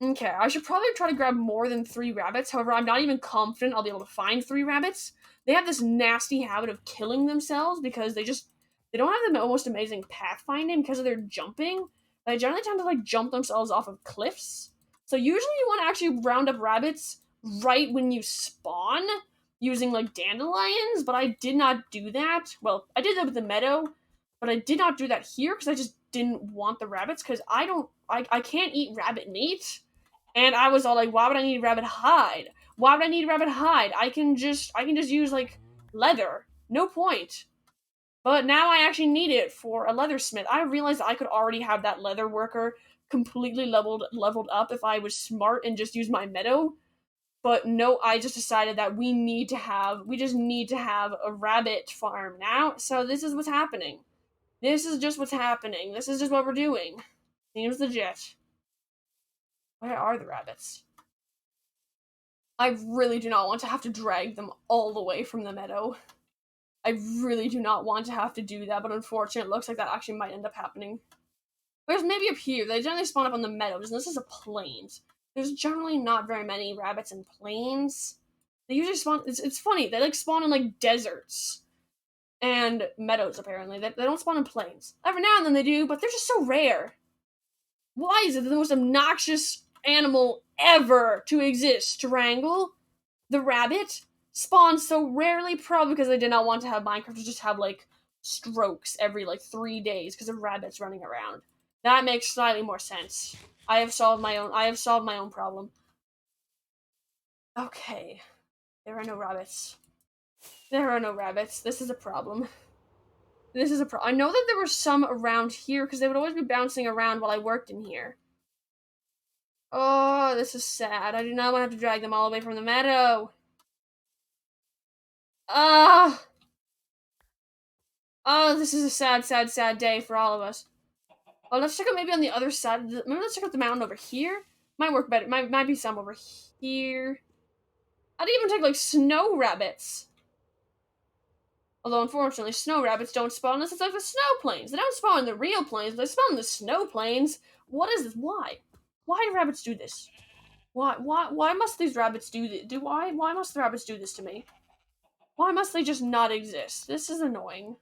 Okay, I should probably try to grab more than 3 rabbits. However, I'm not even confident I'll be able to find 3 rabbits. They have this nasty habit of killing themselves because they don't have the most amazing pathfinding because of their jumping. They generally tend to jump themselves off of cliffs. So usually you want to actually round up rabbits right when you spawn. using like dandelions, but I did not do that. Well, I did that with the meadow, but I did not do that here because I just didn't want the rabbits because I can't eat rabbit meat. And I was all like, why would I need rabbit hide? Why would I need rabbit hide? I can just use like leather. No point. But now I actually need it for a leathersmith. I realized I could already have that leather worker completely leveled up if I was smart and just used my meadow. But no, I just decided that we just need to have a rabbit farm now. So this is what's happening. This is just what's happening. This is just what we're doing. Seems legit. Where are the rabbits? I really do not want to have to drag them all the way from the meadow. I really do not want to have to do that, but unfortunately, it looks like that actually might end up happening. Whereas maybe up here, they generally spawn up on the meadows, and this is a plains. There's generally not very many rabbits in plains. They usually spawn. It's funny. They like spawn in like deserts and meadows. Apparently, they don't spawn in plains. Every now and then they do, but they're just so rare. Why is it the most obnoxious animal ever to exist to wrangle? The rabbit spawns so rarely, probably because they did not want to have Minecraft to just have like strokes every like 3 days because of rabbits running around. That makes slightly more sense. I have solved my own problem. Okay. There are no rabbits. There are no rabbits. This is a problem. This is a problem. I know that there were some around here because they would always be bouncing around while I worked in here. Oh, this is sad. I do not want to have to drag them all the way from the meadow. Ah! Oh, this is a sad, sad, sad day for all of us. Oh, let's check out maybe on the other side. Maybe let's check out the mountain over here. Might work better. Might be some over here. I'd even take like snow rabbits. Although unfortunately, snow rabbits don't spawn unless it's like the snow plains. They don't spawn in the real plains. They spawn in the snow plains. What is this? Why? Why do rabbits do this? Why must these rabbits do this? Why must the rabbits do this to me? Why must they just not exist? This is annoying.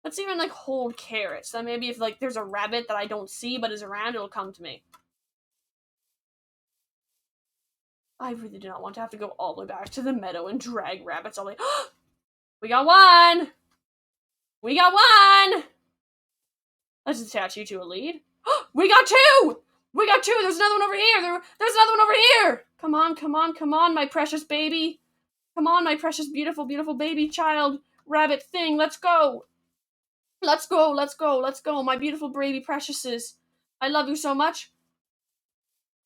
Let's even like hold carrots. Then maybe if like there's a rabbit that I don't see but is around, it'll come to me. I really do not want to have to go all the way back to the meadow and drag rabbits all the way. We got one! We got one! Let's attach you to a lead. We got two! We got two! There's another one over here! There's another one over here! Come on, come on, come on, my precious baby. Come on, my precious, beautiful, beautiful baby child rabbit thing. Let's go! Let's go, let's go, let's go, my beautiful baby preciouses. I love you so much.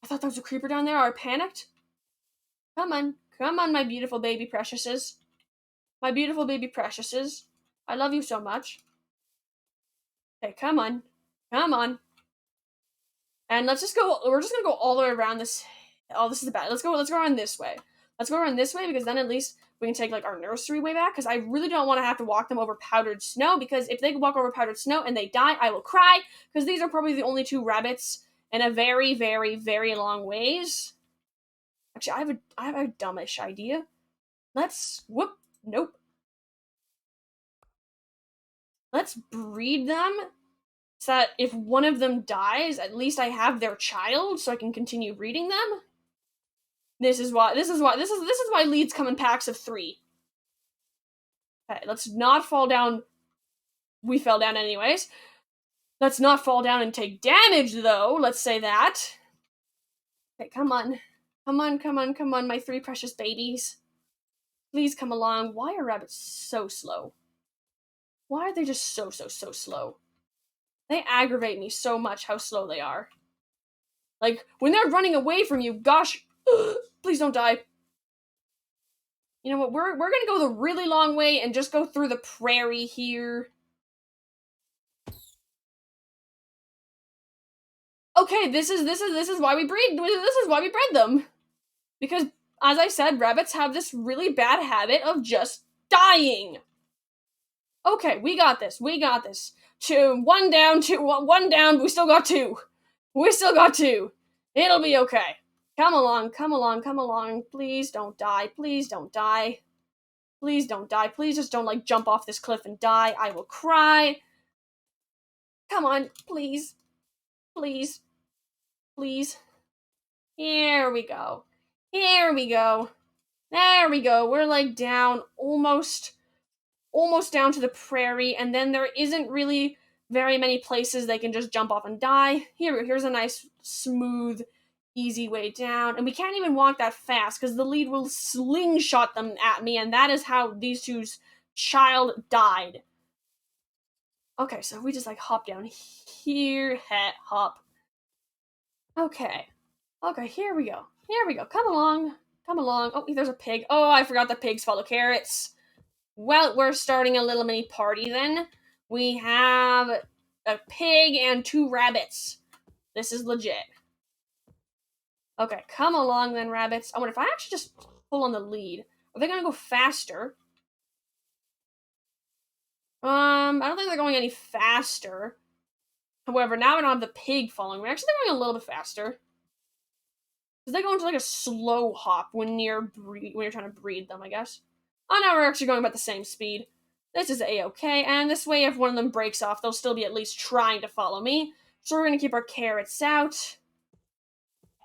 I thought there was a creeper down there. I panicked. Come on, my beautiful baby preciouses. My beautiful baby preciouses. I love you so much. Okay, come on. Come on. And let's just go, we're just gonna go all the way around this. Oh, this is bad. Let's go around this way. Let's go around this way because then at least we can take like our nursery way back because I really don't want to have to walk them over powdered snow because if they walk over powdered snow and they die, I will cry because these are probably the only two rabbits in a very, very, very long ways. Actually, I have a dumbish idea. Nope. Let's breed them so that if one of them dies, at least I have their child so I can continue breeding them. This is why leads come in packs of 3. Okay, let's not fall down. We fell down anyways. Let's not fall down and take damage though, let's say that. Okay, come on. Come on, my 3 precious babies. Please come along. Why are rabbits so slow? Why are they just so slow? They aggravate me so much how slow they are. Like, when they're running away from you, gosh, please don't die. You know what, we're gonna go the really long way and just go through the prairie here. Okay, this is why we breed. This is why we bred them. Because, as I said, rabbits have this really bad habit of just dying. Okay, we got this. One down, we still got 2. It'll be okay. Come along. Please don't die. Please just don't, like, jump off this cliff and die. I will cry. Come on, please. Here we go. There we go. We're like down almost down to the prairie, and then there isn't really very many places they can just jump off and die. Here's a nice, smooth, easy way down. And we can't even walk that fast because the lead will slingshot them at me, and that is how these two's child died. Okay, so we just like hop down here, hop. Okay. Okay, here we go. Here we go. Come along. Come along. Oh, there's a pig. Oh, I forgot the pigs follow carrots. Well, we're starting a little mini party then. We have a pig and 2 rabbits. This is legit. Okay, come along then, rabbits. I wonder if I actually just pull on the lead. Are they gonna go faster? I don't think they're going any faster. However, now I don't have the pig following me. Actually, they're going a little bit faster. Because they go into like a slow hop when you're trying to breed them, I guess. Oh, now we're actually going about the same speed. This is a-okay, and this way if one of them breaks off, they'll still be at least trying to follow me. So we're gonna keep our carrots out.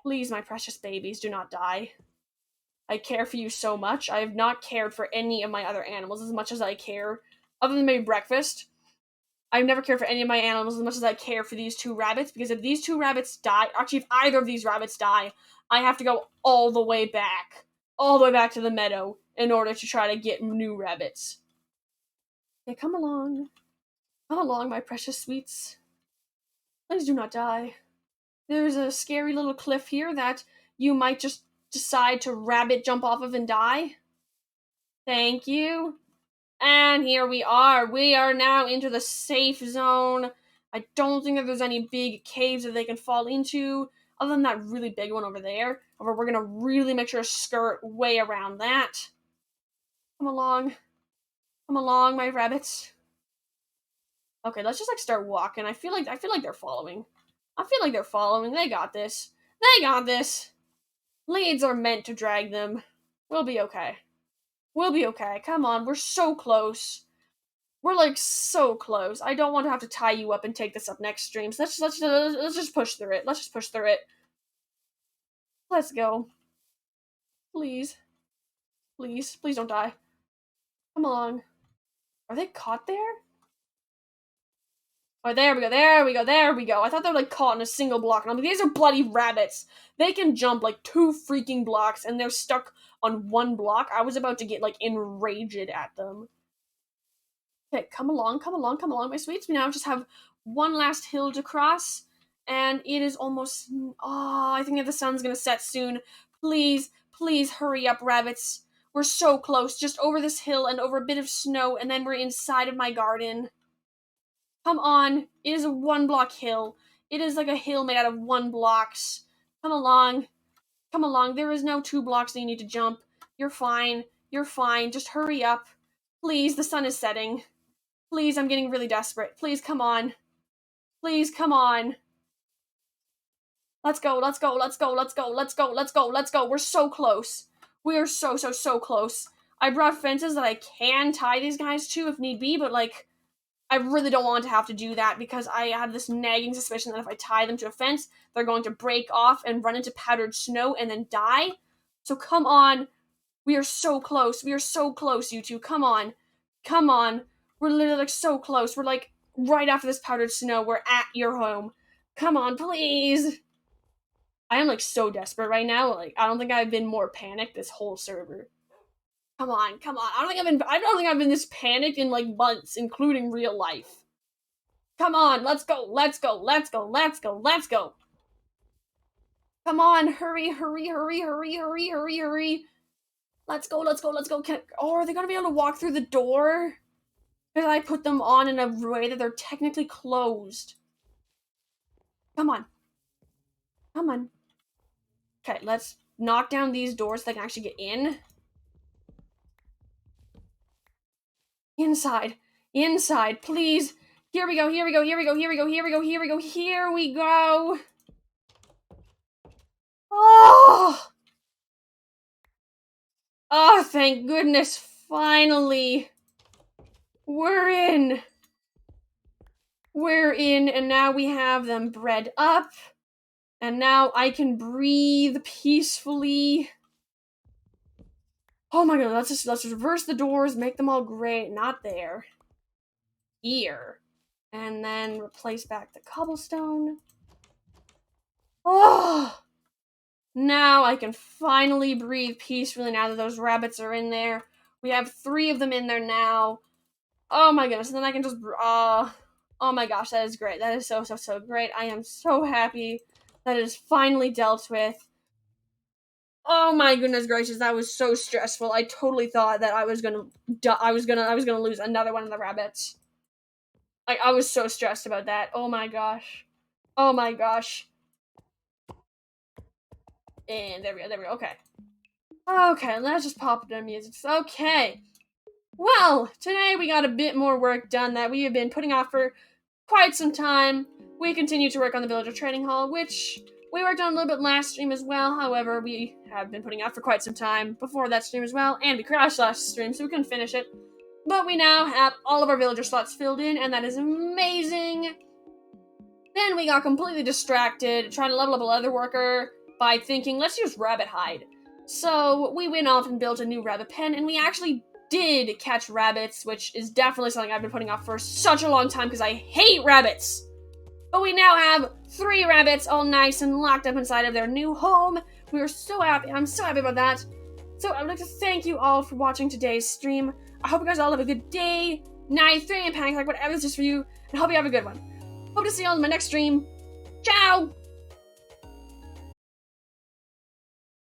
Please, my precious babies, do not die. I care for you so much. I have not cared for any of my other animals as much as I care, other than maybe breakfast. I've never cared for any of my animals as much as I care for these 2 rabbits, because if these 2 rabbits die, actually if either of these rabbits die, I have to go all the way back to the meadow in order to try to get new rabbits. Yeah, come along. Come along, my precious sweets. Please do not die. There's a scary little cliff here that you might just decide to rabbit jump off of and die. Thank you. And here we are. We are now into the safe zone. I don't think that there's any big caves that they can fall into, other than that really big one over there. However, we're gonna really make sure to skirt way around that. Come along. Come along, my rabbits. Okay, let's just like start walking. I feel like they're following. They got this. They got this. Leads are meant to drag them. We'll be okay. We'll be okay. Come on, we're so close. We're like so close. I don't want to have to tie you up and take this up next stream. So let's just push through it. Let's just push through it. Let's go. Please. Please. Please don't die. Come along. Are they caught there? Oh, there we go, there we go, there we go. I thought they were like caught in a single block. And I'm like, these are bloody rabbits. They can jump like 2 freaking blocks and they're stuck on 1 block. I was about to get like enraged at them. Okay, come along, my sweets. We now just have 1 last hill to cross. And it is almost... Oh, I think that the sun's gonna set soon. Please, please hurry up, rabbits. We're so close. Just over this hill and over a bit of snow, and then we're inside of my garden. Come on. It is a 1 block hill. It is like a hill made out of 1 blocks. Come along. Come along. There is no 2 blocks that you need to jump. You're fine. You're fine. Just hurry up. Please, the sun is setting. Please, I'm getting really desperate. Please, come on. Please, come on. Let's go, let's go, let's go, let's go, let's go, let's go, let's go. We're so close. We are so close. I brought fences that I can tie these guys to if need be, but like, I really don't want to have to do that because I have this nagging suspicion that if I tie them to a fence, they're going to break off and run into powdered snow and then die. So come on. We are so close. We are so close, you two. Come on. Come on. We're literally like so close. We're like right after this powdered snow. We're at your home. Come on, please. I am like so desperate right now. Like I don't think I've been more panicked this whole server. Come on, come on. I don't think I've been this panicked in like months, including real life. Come on, let's go, let's go, let's go, let's go, let's go. Come on, hurry, hurry, hurry, hurry, hurry, hurry, hurry. Let's go, let's go, let's go. Are they gonna be able to walk through the door? Because I put them on in a way that they're technically closed. Come on. Come on. Okay, let's knock down these doors so they can actually get in. Inside. Inside, please. Here we go, here we go, here we go, here we go, here we go, here we go, here we go. Oh! Oh, thank goodness, finally. We're in. We're in, and now we have them bred up. And now I can breathe peacefully. Oh my god, let's just reverse the doors, make them all gray. Not there. Here. And then replace back the cobblestone. Oh! Now I can finally breathe peacefully now that those rabbits are in there. We have 3 of them in there now. Oh my goodness, and then I can just, oh my gosh, that is great. That is so, so, so great. I am so happy that it is finally dealt with. Oh my goodness gracious, that was so stressful. I totally thought that I was gonna lose another one of the rabbits. Like, I was so stressed about that. Oh my gosh. Oh my gosh. And there we go, okay. Okay, let's just pop the music. Okay. Well, today we got a bit more work done that we have been putting off for quite some time. We continue to work on the Villager Training Hall, which we worked on a little bit last stream as well. However, we have been putting off for quite some time before that stream as well, and we crashed last stream, so we couldn't finish it. But we now have all of our villager slots filled in, and that is amazing. Then we got completely distracted trying to level up a leather worker by thinking, let's use rabbit hide. So we went off and built a new rabbit pen, and we actually did catch rabbits, which is definitely something I've been putting off for such a long time because I hate rabbits. But we now have 3 rabbits all nice and locked up inside of their new home. We are so happy. I'm so happy about that. So I would like to thank you all for watching today's stream. I hope you guys all have a good day, night, 3 a.m. pancake, whatever this is for you, and I hope you have a good one. Hope to see you all in my next stream. Ciao!